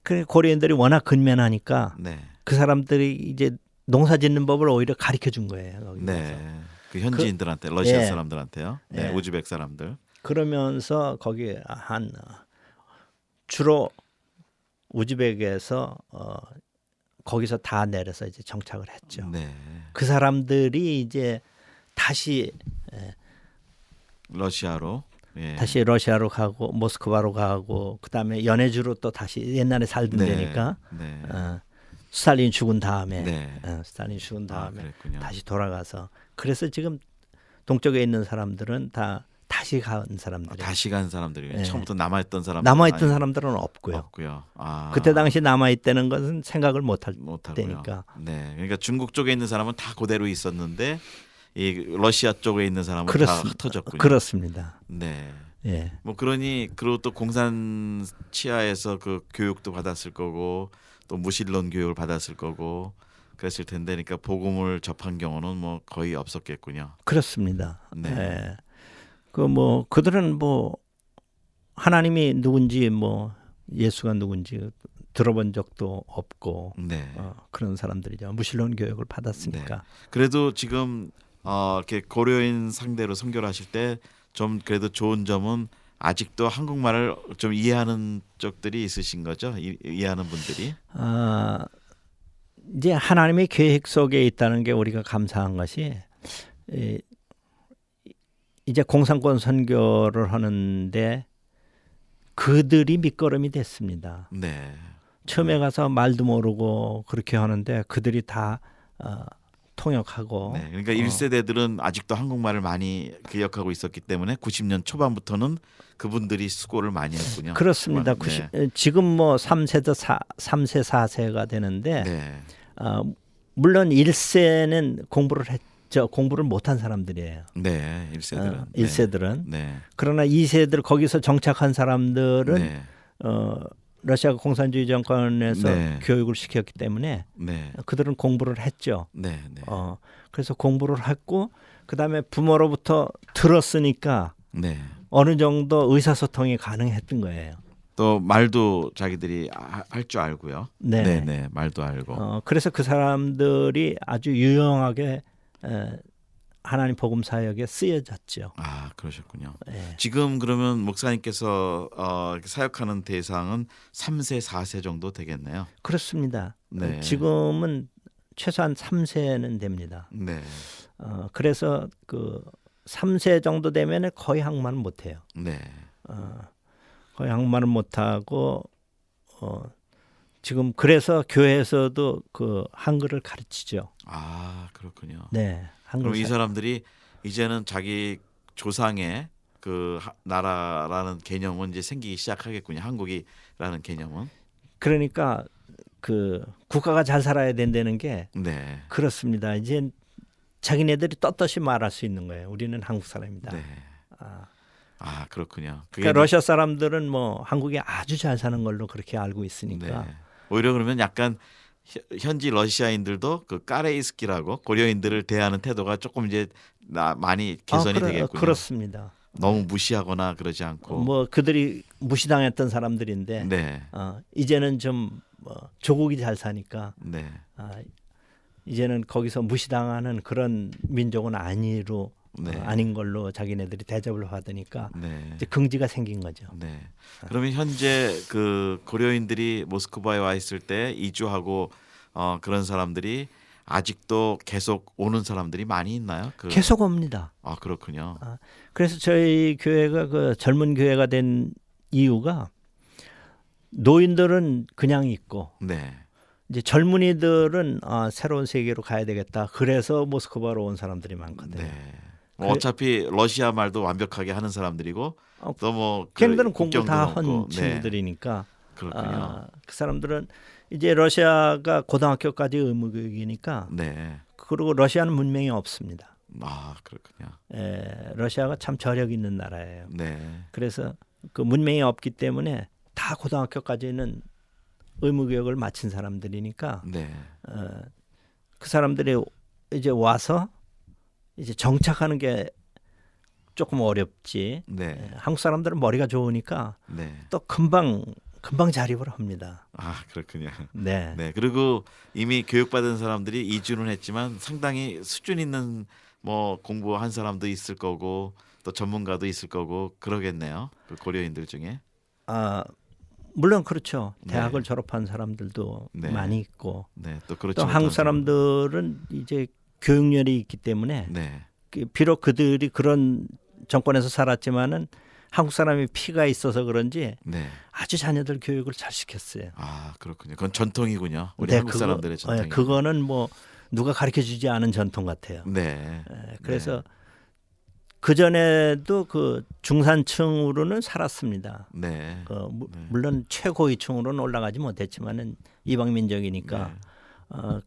그 고려인들이 워낙 근면하니까 네. 그 사람들이 이제 농사짓는 법을 오히려 가르쳐 준 거예요. 거기 가서. 네. 그 현지인들한테 러시아 예. 사람들한테요. 네. 예. 오즈벡 사람들. 그러면서 거기 주로 우즈벡에서 거기서 다 내려서 이제 정착을 했죠. 네. 그 사람들이 이제 다시 러시아로. 예. 다시 러시아로 가고 모스크바로 가고 그다음에 연해주로 또 다시 옛날에 살던 네. 데니까 네. 스탈린 죽은 다음에 네. 스탈린 죽은 다음에 그랬군요. 다시 돌아가서 그래서 지금 동쪽에 있는 사람들은 다 다시 간 사람들. 다시 간 사람들이 네. 처음부터 남아있던 사람들 남아있던 사람들은 없고요. 없고요. 그때 당시 남아있다는 것은 생각을 못할 못하고요. 때니까. 네, 그러니까 중국 쪽에 있는 사람은 다 그대로 있었는데 이 러시아 쪽에 있는 사람은 다 흩어졌군요. 그렇습니다. 네. 예. 뭐 그리고 또 공산 치하에서 그 교육도 받았을 거고 또 무신론 교육을 받았을 거고 그랬을 텐데, 그러니까 복음을 접한 경우는 뭐 거의 없었겠군요. 그렇습니다. 네. 예. 그들은 뭐 하나님이 누군지 뭐 예수가 누군지 들어본 적도 없고 네. 그런 사람들이죠. 무신론 교육을 받았으니까. 네. 그래도 지금 이렇게 고려인 상대로 선교를 하실 때 좀 그래도 좋은 점은 아직도 한국말을 좀 이해하는 쪽들이 있으신 거죠? 이해하는 분들이. 이제 하나님의 계획 속에 있다는 게 우리가 감사한 것이 이제 공산권 선교를 하는데 그들이 밑거름이 됐습니다. 네. 처음에 가서 말도 모르고 그렇게 하는데 그들이 다 통역하고. 네. 그러니까 1세대들은 아직도 한국말을 많이 기억하고 있었기 때문에 90년 초반부터는 그분들이 수고를 많이 했군요. 그렇습니다. 네. 지금 뭐 3세, 3세, 4세가 되는데 네. 물론 1세는 공부를 했죠. 공부를 못한 사람들이에요. 네. 1세들은. 1세들은. 네. 그러나 2세들 거기서 정착한 사람들은 네. 러시아 공산주의 정권에서 네. 교육을 시켰기 때문에 네. 그들은 공부를 했죠. 네. 네. 그래서 공부를 했고 그다음에 부모로부터 들었으니까 네. 어느 정도 의사소통이 가능했던 거예요. 또 말도 자기들이 할 줄 알고요. 네. 네. 네. 말도 알고. 그래서 그 사람들이 아주 유용하게 하나님 복음 사역에 쓰여졌죠. 아, 그러셨군요. 네. 지금 그러면 목사님께서 사역하는 대상은 3세, 4세 정도 되겠네요. 그렇습니다. 네. 지금은 최소한 3세는 됩니다. 네. 그래서 그 3세 정도 되면 거의 한국말은 못해요. 네. 거의 한국말은 못하고 지금 그래서 교회에서도 그 한글을 가르치죠. 아, 그렇군요. 네, 한글. 그럼 이 사람들이 이제는 자기 조상의 그 나라라는 개념은 이제 생기기 시작하겠군요. 한국이라는 개념은. 그러니까 그 국가가 잘 살아야 된다는 게 네. 그렇습니다. 이제 자기네들이 떳떳이 말할 수 있는 거예요. 우리는 한국 사람이다. 네. 아, 그렇군요. 그러니까 러시아 사람들은 뭐 한국에 아주 잘 사는 걸로 그렇게 알고 있으니까. 네. 오히려 그러면 약간 현지 러시아인들도 그 까레이스키라고 고려인들을 대하는 태도가 조금 이제 많이 개선이 되겠군요. 그렇습니다. 너무 무시하거나 그러지 않고. 뭐 그들이 무시당했던 사람들인데 네. 이제는 좀 조국이 잘 사니까 네. 이제는 거기서 무시당하는 그런 민족은 아닌 걸로 자기네들이 대접을 받으니까 네. 이제 긍지가 생긴 거죠. 네. 그러면 현재 그 고려인들이 모스크바에 와 있을 때 이주하고 그런 사람들이 아직도 계속 오는 사람들이 많이 있나요? 계속 옵니다. 아, 그렇군요. 그래서 저희 교회가 그 젊은 교회가 된 이유가 노인들은 그냥 있고 네. 이제 젊은이들은 새로운 세계로 가야 되겠다. 그래서 모스크바로 온 사람들이 많거든요. 네. 뭐 어차피 러시아 말도 완벽하게 하는 사람들이고 또 뭐 걔네들은 공부 다 한 친구들이니까. 그렇군요. 그 사람들은 이제 러시아가 고등학교까지 의무교육이니까. 네. 그리고 러시아는 문명이 없습니다. 아, 그렇군요. 러시아가 참 저력 있는 나라예요. 네. 그래서 그 문명이 없기 때문에 다 고등학교까지는 의무교육을 마친 사람들이니까. 네. 그 사람들이 이제 와서 이제 정착하는 게 조금 어렵지. 네. 한국 사람들은 머리가 좋으니까 네. 또 금방 자립을 합니다. 아, 그렇군요. 네. 네. 그리고 이미 교육받은 사람들이 이주는 했지만 상당히 수준 있는 뭐 공부한 사람도 있을 거고 또 전문가도 있을 거고 그러겠네요. 그 고려인들 중에. 물론 그렇죠. 대학을 네. 졸업한 사람들도 네. 많이 있고. 네. 또 그렇죠. 또 한국 사람들은 이제 교육열이 있기 때문에 네. 비록 그들이 그런 정권에서 살았지만은 한국 사람이 피가 있어서 그런지 네. 아주 자녀들 교육을 잘 시켰어요. 아, 그렇군요. 그건 전통이군요. 우리 네, 한국 사람들의 전통. 그거는 뭐 누가 가르쳐 주지 않은 전통 같아요. 네. 그래서 그 전에도 그 중산층으로는 살았습니다. 네. 물론 최고위층으로는 올라가지 못했지만은 이방 민족이니까 네.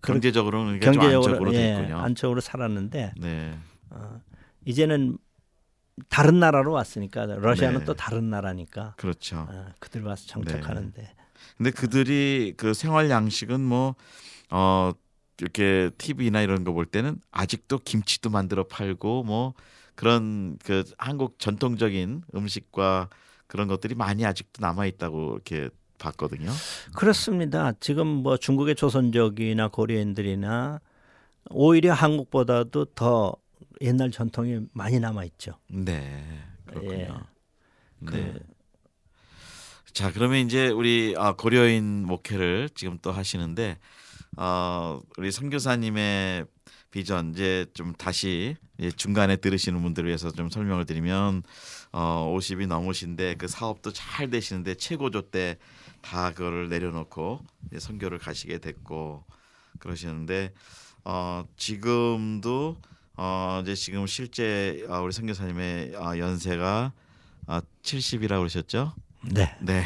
경제적으로는 좀 안쪽으로 됐군요. 안쪽으로 살았는데 네. 이제는 다른 나라로 왔으니까 러시아는 네. 또 다른 나라니까. 그렇죠. 그들 와서 정착하는데. 근데 그들이 그 생활 양식은 뭐 이렇게 TV나 이런 거 볼 때는 아직도 김치도 만들어 팔고 뭐 그런 그 한국 전통적인 음식과 그런 것들이 많이 아직도 남아 있다고 이렇게 봤거든요. 그렇습니다. 지금 뭐 중국의 조선족이나 고려인들이나 오히려 한국보다도 더 옛날 전통이 많이 남아 있죠. 네, 그렇군요. 네. 자, 그러면 이제 우리 고려인 목회를 지금 또 하시는데 우리 선교사님의 비전 이제 좀 다시 중간에 들으시는 분들을 위해서 좀 설명을 드리면 50이 넘으신데 그 사업도 잘 되시는데 최고조 때 다 그거를 내려놓고 이제 선교를 가시게 됐고 그러시는데 지금도 이제 지금 실제 우리 선교사님의 연세가 70이라고 그러셨죠? 네. 네.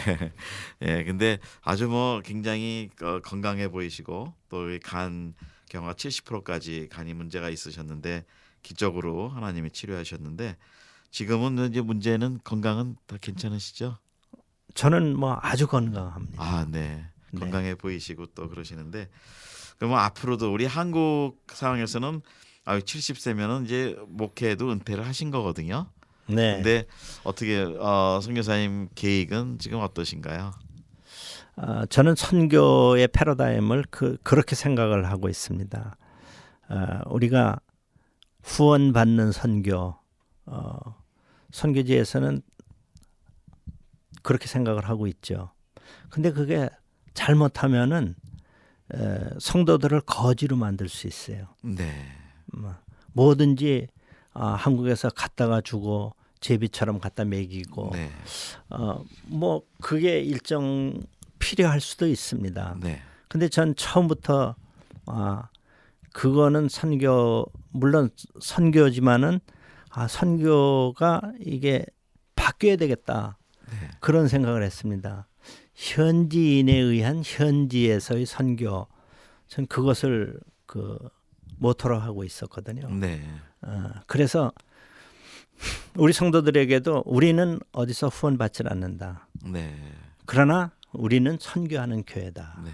예, 근데 아주 뭐 굉장히 건강해 보이시고 또 간 경화 70%까지 간이 문제가 있으셨는데 기적으로 하나님이 치료하셨는데 지금은 이제 문제는 건강은 다 괜찮으시죠? 저는 뭐 아주 건강합니다. 아, 네. 네. 건강해 보이시고 또 그러시는데 그러면 앞으로도 우리 한국 상황에서는 70세면은 이제 목회도 은퇴를 하신 거거든요. 네. 근데 어떻게 선교사님 계획은 지금 어떠신가요? 저는 선교의 패러다임을 그렇게 생각을 하고 있습니다. 우리가 후원받는 선교, 선교지에서는 그렇게 생각을 하고 있죠. 근데 그게 잘못하면은 성도들을 거지로 만들 수 있어요. 네. 뭐든지 한국에서 갖다가 주고 제비처럼 갖다 먹이고 네. 뭐 그게 일정 필요할 수도 있습니다. 네. 근데 전 처음부터 그거는 선교 물론 선교지만은 선교가 이게 바뀌어야 되겠다. 네. 그런 생각을 했습니다. 현지인에 의한 현지에서의 선교, 전 그것을 모토로 하고 있었거든요. 네. 그래서 우리 성도들에게도 우리는 어디서 후원받지 않는다. 네. 그러나 우리는 선교하는 교회다. 네.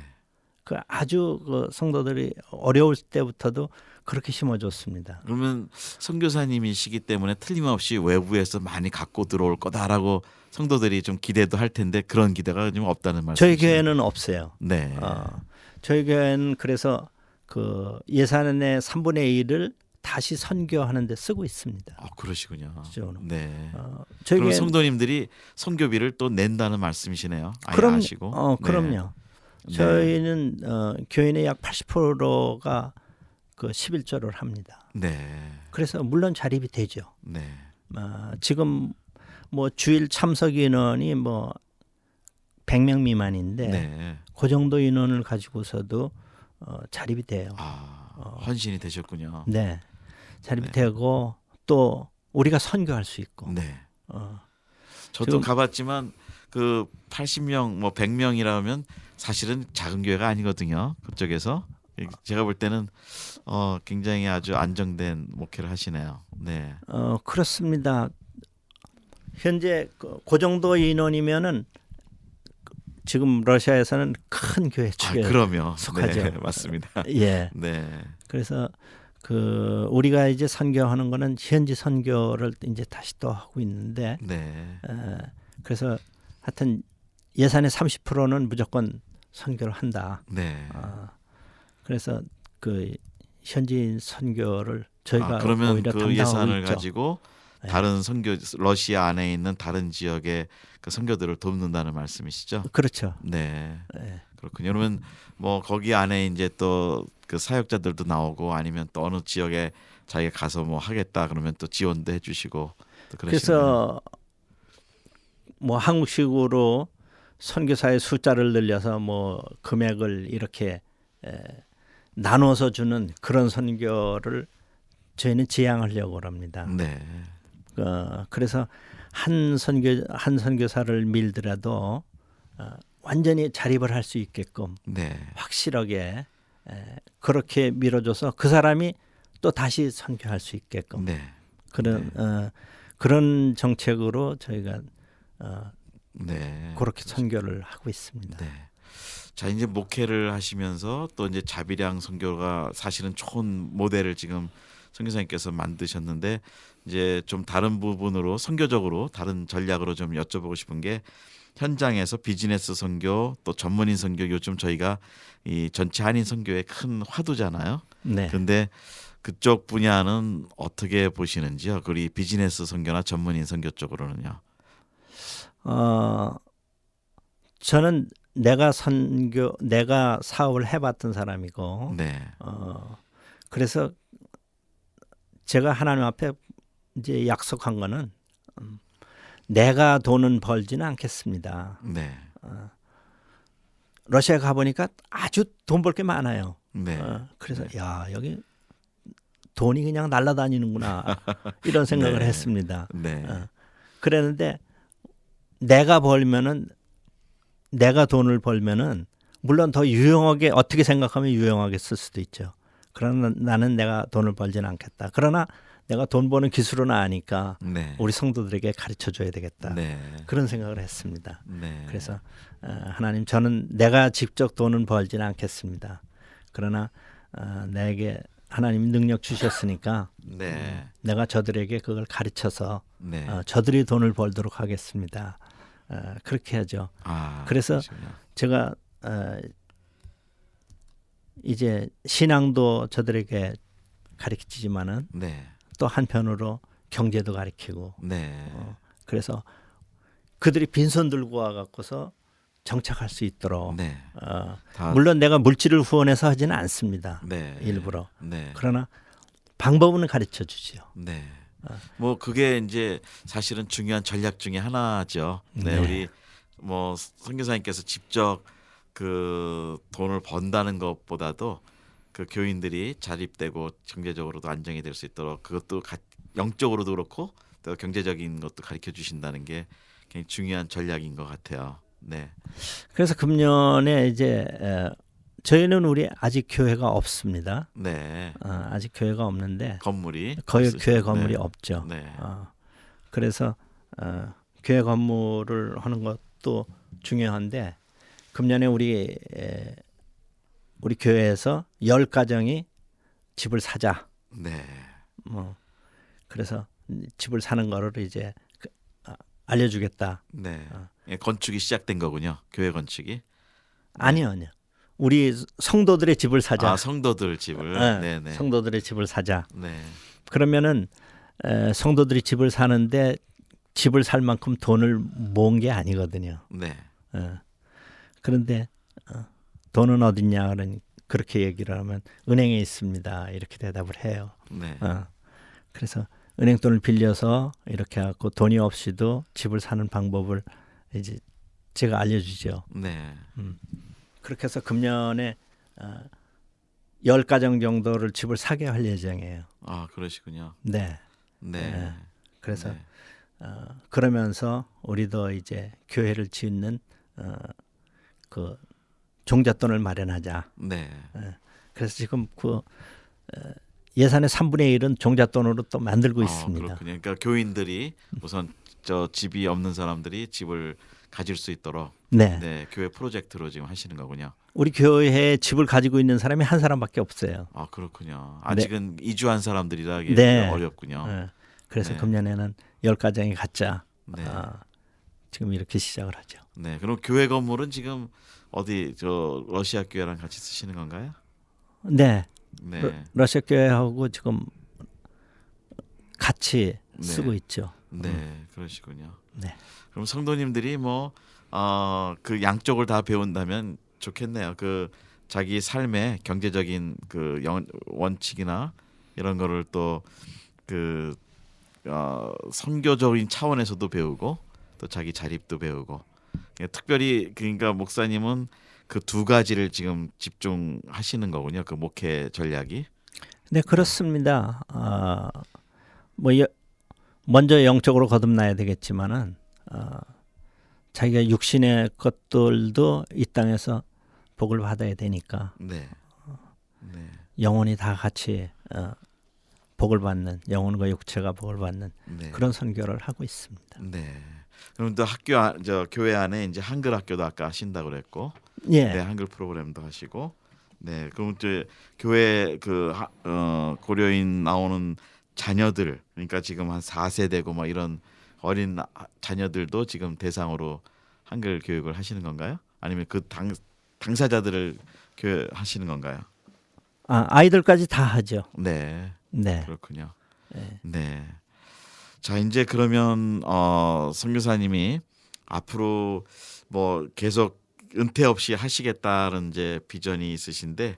아주 성도들이 어려울 때부터도 그렇게 심어줬습니다. 그러면 선교사님이시기 때문에 틀림없이 외부에서 많이 갖고 들어올 거다라고 성도들이 좀 기대도 할 텐데 그런 기대가 좀 없다는 말씀이시죠? 저희 교회는 없어요. 네. 저희 교회는 그래서 그 예산의 3분의 1을 다시 선교하는 데 쓰고 있습니다. 그러시군요. 그렇죠. 네. 저희 그럼 교회는 성도님들이 선교비를 또 낸다는 말씀이시네요. 아시고. 그럼요. 네. 저희는 교인의 약 80%가 그 11조를 합니다. 네. 그래서 물론 자립이 되죠. 네. 지금 뭐 주일 참석 인원이 뭐 100명 미만인데 네. 그 정도 인원을 가지고서도 자립이 돼요. 헌신이 되셨군요. 네, 자립이 네. 되고 또 우리가 선교할 수 있고. 네. 저도 지금 가봤지만 그 80명 뭐 100명이라면 사실은 작은 교회가 아니거든요. 그쪽에서 제가 볼 때는 굉장히 아주 안정된 목회를 하시네요. 네. 그렇습니다. 현재 그 정도 인원이면은 지금 러시아에서는 큰 교회 축에 그러면 속하죠. 네, 맞습니다. 예. 네. 그래서 우리가 이제 선교하는 거는 현지 선교를 이제 다시 또 하고 있는데 네. 그래서 하여튼 예산의 30%는 무조건 선교를 한다. 네. 그래서 그 현지인 선교를 저희가 그러면 오히려 그 담당하고 예산을 있죠. 가지고 다른 선교 러시아 안에 있는 다른 지역의 그 선교들을 돕는다는 말씀이시죠? 그렇죠. 네. 네. 그렇군요. 그러면 뭐 거기 안에 이제 또 그 사역자들도 나오고 아니면 또 어느 지역에 자기가 가서 뭐 하겠다 그러면 또 지원도 해주시고 또 그래서 뭐 한국식으로 선교사의 숫자를 늘려서 뭐 금액을 이렇게 나눠서 주는 그런 선교를 저희는 지향하려고 합니다. 네. 그래서 한 선교사를 밀더라도 완전히 자립을 할 수 있게끔 네. 확실하게 그렇게 밀어줘서 그 사람이 또 다시 선교할 수 있게끔 네. 그런 정책으로 저희가 네. 그렇게 선교를 하고 있습니다. 네. 자, 이제 목회를 하시면서 또 이제 자비량 선교가 사실은 좋은 모델을 지금 선교사님께서 만드셨는데 이제 좀 다른 부분으로 선교적으로 다른 전략으로 좀 여쭤보고 싶은 게 현장에서 비즈니스 선교 또 전문인 선교 요즘 저희가 이 전체 한인 선교의 큰 화두잖아요. 네. 근데 그쪽 분야는 어떻게 보시는지요? 그리 비즈니스 선교나 전문인 선교 쪽으로는요. 저는 내가 사업을 해봤던 사람이고, 네. 그래서 제가 하나님 앞에 이제 약속한 거는 내가 돈은 벌지는 않겠습니다. 네. 러시아 가보니까 아주 돈 벌 게 많아요. 네. 그래서 야, 여기 돈이 그냥 날아다니는구나 이런 생각을 네. 했습니다. 네. 그랬는데 내가 돈을 벌면은 물론 더 유용하게 어떻게 생각하면 유용하게 쓸 수도 있죠. 그러나 나는 내가 돈을 벌지는 않겠다. 그러나 내가 돈 버는 기술은 아니까 네. 우리 성도들에게 가르쳐 줘야 되겠다. 네. 그런 생각을 했습니다. 네. 그래서 하나님, 저는 내가 직접 돈은 벌지는 않겠습니다. 그러나 내게 하나님이 능력 주셨으니까 네. 내가 저들에게 그걸 가르쳐서 네. 저들이 돈을 벌도록 하겠습니다. 그렇게 하죠. 그래서 그러시군요. 제가 이제 신앙도 저들에게 가르치지만은 네. 또 한편으로 경제도 가르치고, 네. 그래서 그들이 빈손 들고 와갖고서 정착할 수 있도록 네. 다 물론 내가 물질을 후원해서 하지는 않습니다. 네. 일부러. 네. 그러나 방법은 가르쳐 주죠. 네. 뭐 그게 이제 사실은 중요한 전략 중에 하나죠. 네. 네. 우리 뭐 선교사님께서 직접 그 돈을 번다는 것보다도 그 교인들이 자립되고 경제적으로도 안정이 될 수 있도록 그것도 영적으로도 그렇고 또 경제적인 것도 가르쳐 주신다는 게 굉장히 중요한 전략인 것 같아요. 네. 그래서 금년에 이제 저희는 우리 아직 교회가 없습니다. 네. 아직 교회가 없는데 건물이 거의 없으시죠? 교회 건물이 네. 없죠. 네. 그래서 교회 건물을 하는 것도 중요한데 금년에 우리 교회에서 10가정이 집을 사자. 네. 그래서 집을 사는 거를 이제 알려주겠다. 네. 예, 건축이 시작된 거군요. 교회 건축이. 아니요. 우리 성도들의 집을 사자. 성도들 집을. 네, 네. 성도들의 집을 사자. 네. 그러면은 성도들이 집을 사는데 집을 살 만큼 돈을 모은 게 아니거든요. 네. 그런데 돈은 어딨냐 그렇게 얘기를 하면 은행에 있습니다. 이렇게 대답을 해요. 네. 그래서 은행 돈을 빌려서 이렇게 하고 돈이 없이도 집을 사는 방법을 이제 제가 알려주죠. 네. 그렇게 해서 금년에 10가정 정도를 집을 사게 할 예정이에요. 그러시군요. 네. 네. 그래서 네. 그러면서 우리도 이제 교회를 짓는 그 종잣돈을 마련하자. 네. 그래서 지금 그 예산의 3분의 1은 종잣돈으로 또 만들고 있습니다. 그렇군요. 그러니까 교인들이 우선 저 집이 없는 사람들이 집을 가질 수 있도록 네. 교회 프로젝트로 지금 하시는 거군요. 우리 교회에 집을 가지고 있는 사람이 한 사람밖에 없어요. 그렇군요. 아직은 이주한 사람들이라 네. 어렵군요. 네. 그래서 네. 금년에는 10가정이 갖자. 네. 지금 이렇게 시작을 하죠. 네. 그럼 교회 건물은 지금 어디 저 러시아 교회랑 같이 쓰시는 건가요? 네. 네. 러시아 교회하고 지금 같이 네. 쓰고 있죠. 네. 그러시군요. 네. 그럼 성도님들이 그 양쪽을 다 배운다면 좋겠네요. 그 자기 삶의 경제적인 그 원칙이나 이런 거를 또 그 선교적인 차원에서도 배우고 또 자기 자립도 배우고 특별히 그러니까 목사님은 그 두 가지를 지금 집중하시는 거군요. 그 목회 전략이. 네, 그렇습니다. 먼저 영적으로 거듭나야 되겠지만은 자기가 육신의 것들도 이 땅에서 복을 받아야 되니까 네. 네. 영혼이 다 같이 복을 받는, 영혼과 육체가 복을 받는 네. 그런 선교를 하고 있습니다. 네. 그럼 또 교회 안에 이제 한글 학교도 아까 하신다고 그랬고, 예. 네, 한글 프로그램도 하시고, 네, 그럼 또 교회 고려인 나오는 자녀들, 그러니까 지금 한 4세대고 뭐 이런 어린 자녀들도 지금 대상으로 한글 교육을 하시는 건가요? 아니면 그 당사자들을 교육하시는 건가요? 아이들까지 다 하죠. 네, 네. 그렇군요. 네. 네. 자, 이제 그러면 선교사님이 앞으로 뭐 계속 은퇴 없이 하시겠다는 이제 비전이 있으신데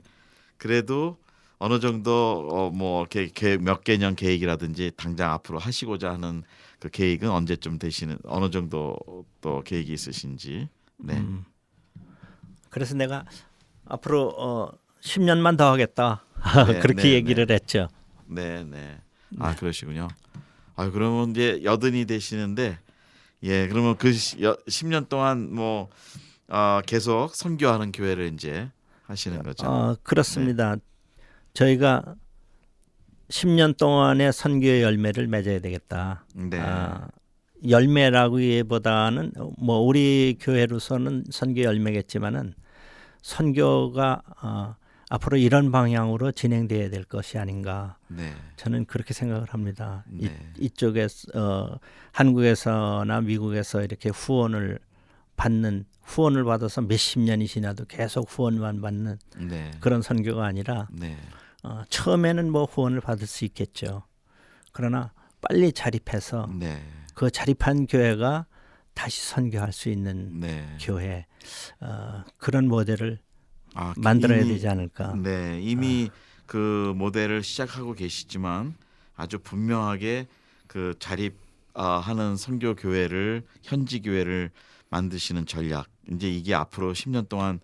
그래도 어느 정도 뭐 이렇게 몇 개년 계획이라든지 당장 앞으로 하시고자 하는 그 계획은 언제쯤 되시는 어느 정도 또 계획이 있으신지. 네. 그래서 내가 앞으로 10년만 더 하겠다. 네, 그렇게 네, 얘기를 했죠. 네, 네. 아, 그러시군요. 아, 그러면 이제 여든이 되시는데 예, 그러면 그 10년 동안 뭐 계속 선교하는 교회를 이제 하시는 거죠. 그렇습니다. 저희가 10년 동안의 선교의 열매를 맺어야 되겠다. 네. 열매라기보다는 뭐 우리 교회로서는 선교 열매겠지만은 선교가 앞으로 이런 방향으로 진행돼야 될 것이 아닌가. 네. 저는 그렇게 생각을 합니다. 네. 이쪽에 한국에서나 미국에서 이렇게 후원을 받아서 몇십 년이 지나도 계속 후원만 받는 네. 그런 선교가 아니라 네. 처음에는 뭐 후원을 받을 수 있겠죠. 그러나 빨리 자립해서 네. 그 자립한 교회가 다시 선교할 수 있는 네. 교회 그런 모델을 아, 만들어야 이미, 되지 않을까. 네, 이미 그 모델을 시작하고 계시지만 아주 분명하게 그 자립하는 선교 교회를 현지 교회를 만드시는 전략. 이제 이게 앞으로 10년 동안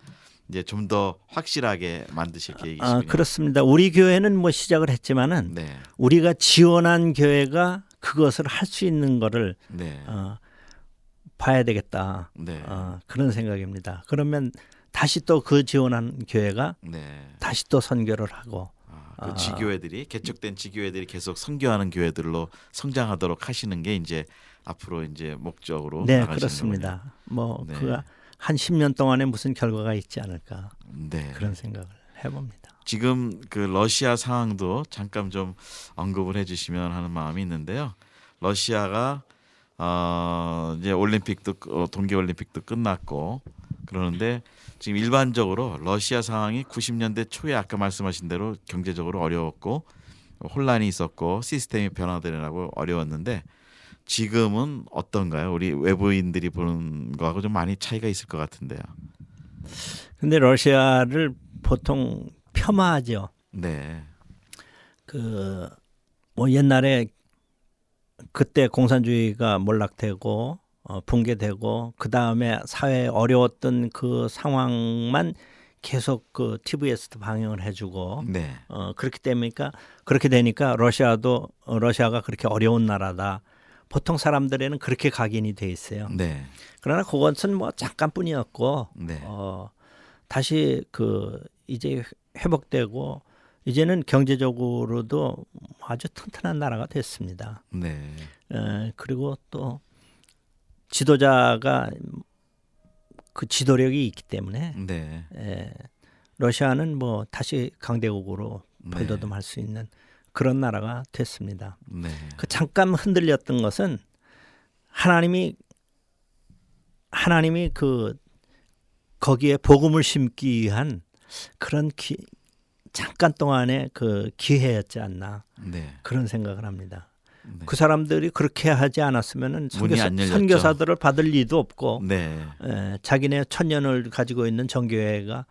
이제 좀 더 확실하게 만드실 계획이시군요. 그렇습니다. 우리 교회는 뭐 시작을 했지만은 네, 우리가 지원한 교회가 그것을 할 수 있는 거를 네, 봐야 되겠다. 네, 그런 생각입니다. 그러면 다시 또 그 지원한 교회가 네. 다시 또 선교를 하고 그 지교회들이 개척된 지교회들이 계속 선교하는 교회들로 성장하도록 하시는 게 이제 앞으로 이제 목적으로 네, 나가시는 그렇습니다. 뭐 네. 그가 한 10년 동안에 무슨 결과가 있지 않을까 거군요. 네. 그런 생각을 해봅니다. 지금 그 러시아 상황도 잠깐 좀 언급을 해주시면 하는 마음이 있는데요. 러시아가 이제 올림픽도 동계 올림픽도 끝났고 그러는데 지금 일반적으로 러시아 상황이 90년대 초에 아까 말씀하신 대로 경제적으로 어려웠고 혼란이 있었고 시스템이 변화되느라고 어려웠는데 지금은 어떤가요? 우리 외부인들이 보는 거하고 좀 많이 차이가 있을 것 같은데요. 근데 러시아를 보통 폄하하죠. 네, 그 뭐 옛날에 그때 공산주의가 몰락되고 붕괴되고 그 다음에 사회에 어려웠던 그 상황만 계속 그 TV에서도 방영을 해주고 네, 그렇기 때문이니까 그렇게 되니까 러시아가 그렇게 어려운 나라다. 보통 사람들에는 그렇게 각인이 돼 있어요. 네, 그러나 그것은 뭐 잠깐뿐이었고 네, 다시 그 이제 회복되고 이제는 경제적으로도 아주 튼튼한 나라가 됐습니다. 네, 그리고 또 지도자가 그 지도력이 있기 때문에 네, 러시아는 뭐 다시 강대국으로 네. 발돋움할 수 있는 그런 나라가 됐습니다. 네, 그 잠깐 흔들렸던 것은 하나님이 그 거기에 복음을 심기 위한 그런 잠깐 동안의 그 기회였지 않나 네. 그런 생각을 합니다. 네. 그 사람들이 그렇게 하지 않았으면은 문이 안 열렸죠. 선교사들을 받을 리도 없고 네, 자기네 천년을 가지고 있는 정교회가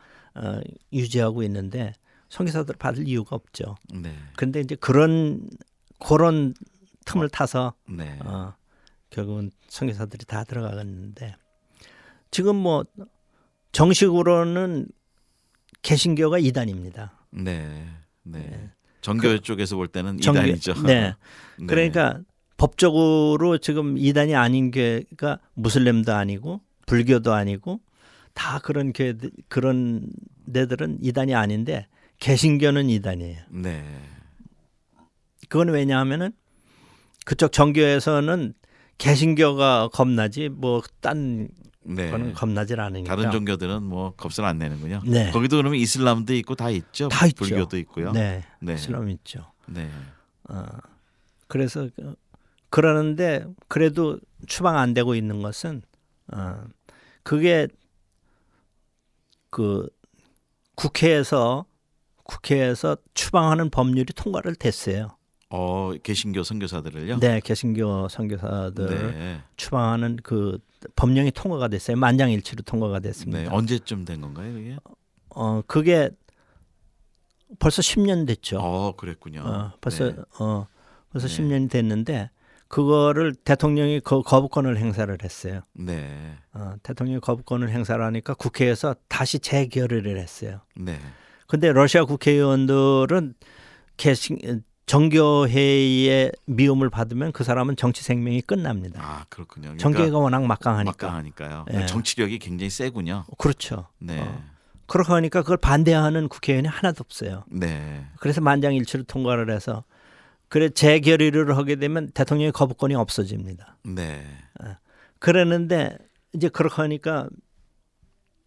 유지하고 있는데 선교사들 받을 이유가 없죠. 네, 그런데 이제 그런 틈을 타서 네, 결국은 선교사들이 다 들어가겠는데 지금 뭐 정식으로는 개신교가 이단입니다. 네, 네. 정교 쪽에서 볼 때는 정교- 이단이죠. 네. 네. 그러니까 법적으로 지금 이단이 아닌 교회가 무슬림도 아니고 불교도 아니고 다 그런 그런 데들은 이단이 아닌데 개신교는 이단이에요. 네, 그건 왜냐하면은 그쪽 정교에서는 개신교가 겁나지 딴 네. 거는 겁나질 않으니까. 다른 종교들은 뭐 겁을 안 내는군요. 네. 거기도 그러면 이슬람도 있고 다 있죠. 다 있죠. 불교도 있고요. 네, 네. 이슬람 있죠. 네, 그래서 그러는데 그래도 추방 안 되고 있는 것은 그게 그 국회에서 추방하는 법률이 통과를 됐어요. 개신교 선교사들을요. 네, 개신교 선교사들 네, 추방하는 그 법령이 통과가 됐어요. 만장일치로 통과가 됐습니다. 네. 언제쯤 된 건가요, 이게? 그게 벌써 10년 됐죠. 그랬군요. 벌써 네. 벌써 네. 10년이 됐는데 그거를 대통령이 거부권을 행사를 했어요. 네. 대통령이 거부권을 행사를 하니까 국회에서 다시 재결의를 했어요. 네. 근데 러시아 국회의원들은 정교회의 미움을 받으면 그 사람은 정치 생명이 끝납니다. 그렇군요. 그러니까 정교회가 워낙 막강하니까. 막강하니까요. 예. 정치력이 굉장히 세군요. 그렇죠. 네. 그렇게 하니까 그걸 반대하는 국회의원이 하나도 없어요. 네. 그래서 만장일치로 통과를 해서 그래 재결의를 하게 되면 대통령의 거부권이 없어집니다. 네. 그러는데 이제 그렇게 하니까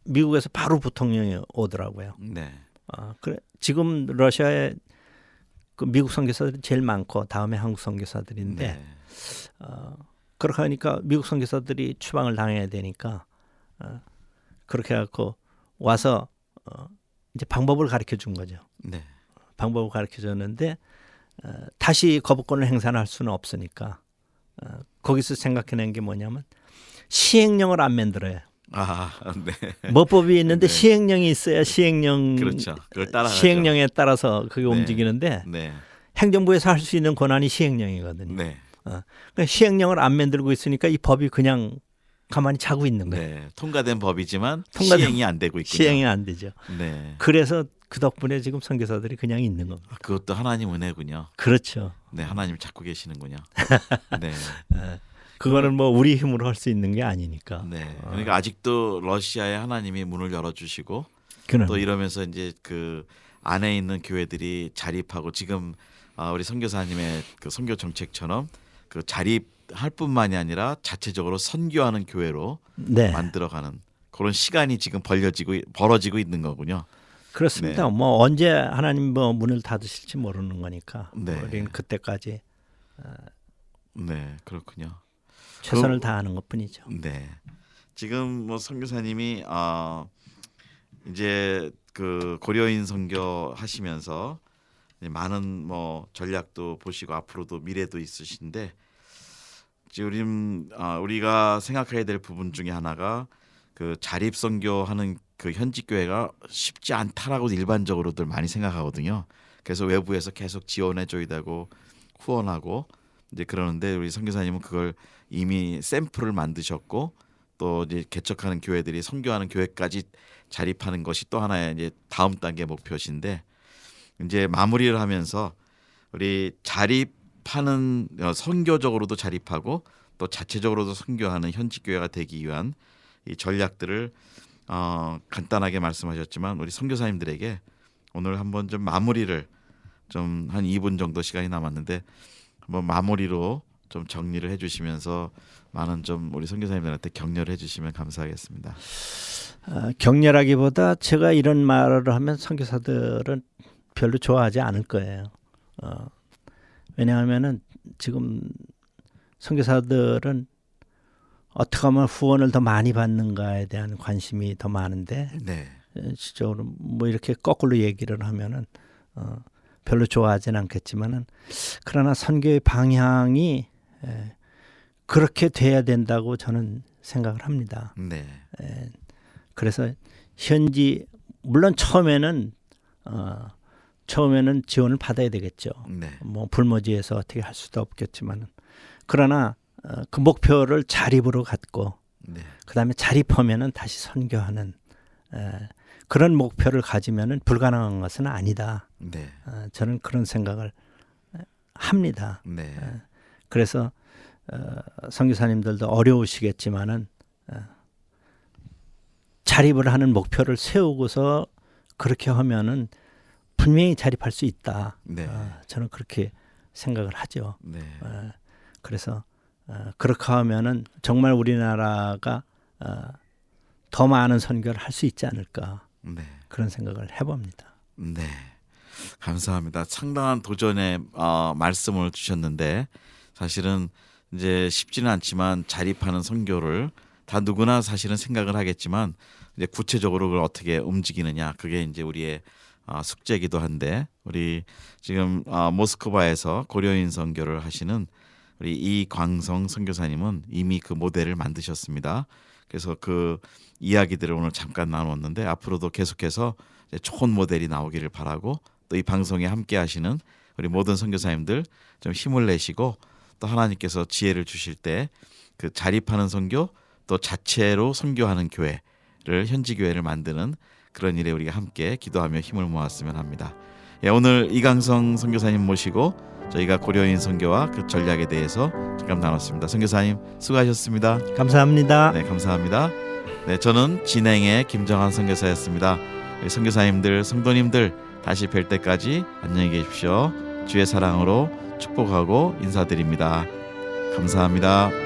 미국에서 바로 부통령이 오더라고요. 네. 그래 지금 러시아에 그 미국 선교사들이 제일 많고 다음에 한국 선교사들인데 네. 그렇게 하니까 미국 선교사들이 추방을 당해야 되니까 그렇게 해갖고 와서 이제 방법을 가르쳐 준 거죠. 네. 방법을 가르쳐 줬는데 다시 거부권을 행사할 수는 없으니까 거기서 생각해낸 게 뭐냐면 시행령을 안 만들어요. 네. 뭐법이 있는데 네. 시행령이 있어야 시행령 그렇죠. 그걸 따라가죠. 시행령에 따라서 그게 네. 움직이는데 네. 행정부에서 할 수 있는 권한이 시행령이거든요. 네. 그러니까 시행령을 안 만들고 있으니까 이 법이 그냥 가만히 자고 있는 거예요. 네. 통과된 법이지만 통과된- 시행이 안 되고 있군요. 시행이 안 되죠. 네. 그래서 그 덕분에 지금 선교사들이 그냥 있는 겁니다. 그것도 하나님 은혜군요. 그렇죠. 네, 하나님 찾고 계시는군요. 네. 그거는 뭐 우리 힘으로 할 수 있는 게 아니니까. 네. 그러니까 아직도 러시아에 하나님이 문을 열어 주시고 그럼. 또 이러면서 이제 그 안에 있는 교회들이 자립하고 지금 우리 선교사님의 그 선교 정책처럼 그 자립할 뿐만이 아니라 자체적으로 선교하는 교회로 네. 만들어가는 그런 시간이 지금 벌어지고 있는 거군요. 그렇습니다. 네. 뭐 언제 하나님 뭐 문을 닫으실지 모르는 거니까 네. 우리는 그때까지 네, 그렇군요. 최선을 다하는 것뿐이죠. 네. 지금 뭐 선교사님이 이제 그 고려인 선교 하시면서 많은 뭐 전략도 보시고 앞으로도 미래도 있으신데 지금 우리가 생각해야 될 부분 중에 하나가 그 자립 선교하는 그 현지 교회가 쉽지 않다라고 일반적으로들 많이 생각하거든요. 그래서 외부에서 계속 지원해 줘야 되고 후원하고 이제 그러는데 우리 선교사님은 그걸 이미 샘플을 만드셨고 또 이제 개척하는 교회들이 선교하는 교회까지 자립하는 것이 또 하나의 이제 다음 단계 목표신데 이제 마무리를 하면서 우리 자립하는 선교적으로도 자립하고 또 자체적으로도 선교하는 현지 교회가 되기 위한 이 전략들을 간단하게 말씀하셨지만 우리 선교사님들에게 오늘 한번 좀 마무리를 좀 한 2분 정도 시간이 남았는데 한번 마무리로 좀 정리를 해주시면서 많은 좀 우리 선교사님들한테 격려를 해주시면 감사하겠습니다. 격렬하기보다 제가 이런 말을 하면 선교사들은 별로 좋아하지 않을 거예요. 왜냐하면은 지금 선교사들은 어떻게 하면 후원을 더 많이 받는가에 대한 관심이 더 많은데 네, 실적으로 뭐 이렇게 거꾸로 얘기를 하면은 별로 좋아하지는 않겠지만은 그러나 선교의 방향이 그렇게 돼야 된다고 저는 생각을 합니다. 네, 그래서 현지 물론 처음에는 지원을 받아야 되겠죠. 네, 뭐 불모지에서 어떻게 할 수도 없겠지만은 그러나 그 목표를 자립으로 갖고 네, 그다음에 자립하면은 다시 선교하는 그런 목표를 가지면은 불가능한 것은 아니다. 네, 저는 그런 생각을 합니다. 네, 그래서 선교사님들도 어려우시겠지만은 자립을 하는 목표를 세우고서 그렇게 하면은 분명히 자립할 수 있다. 네, 저는 그렇게 생각을 하죠. 네, 그래서 그렇게 하면은 정말 우리나라가 더 많은 선교를 할 수 있지 않을까 네, 그런 생각을 해봅니다. 네. 감사합니다. 상당한 도전의 말씀을 주셨는데 사실은 이제 쉽지는 않지만 자립하는 선교를 다 누구나 사실은 생각을 하겠지만 이제 구체적으로 그걸 어떻게 움직이느냐 그게 이제 우리의 숙제이기도 한데 우리 지금 모스크바에서 고려인 선교를 하시는 우리 이광성 선교사님은 이미 그 모델을 만드셨습니다. 그래서 그 이야기들을 오늘 잠깐 나눴는데 앞으로도 계속해서 이제 좋은 모델이 나오기를 바라고, 또 이 방송에 함께 하시는 우리 모든 선교사님들 좀 힘을 내시고, 또 하나님께서 지혜를 주실 때 그 자립하는 선교, 또 자체로 선교하는 교회를, 현지 교회를 만드는 그런 일에 우리가 함께 기도하며 힘을 모았으면 합니다. 예, 오늘 이광성 선교사님 모시고 저희가 고려인 선교와 그 전략에 대해서 잠깐 나눴습니다. 선교사님 수고하셨습니다. 감사합니다. 네, 감사합니다. 네, 저는 진행의 김정한 선교사였습니다. 선교사님들, 성도님들 다시 뵐 때까지 안녕히 계십시오. 주의 사랑으로 축복하고 인사드립니다. 감사합니다.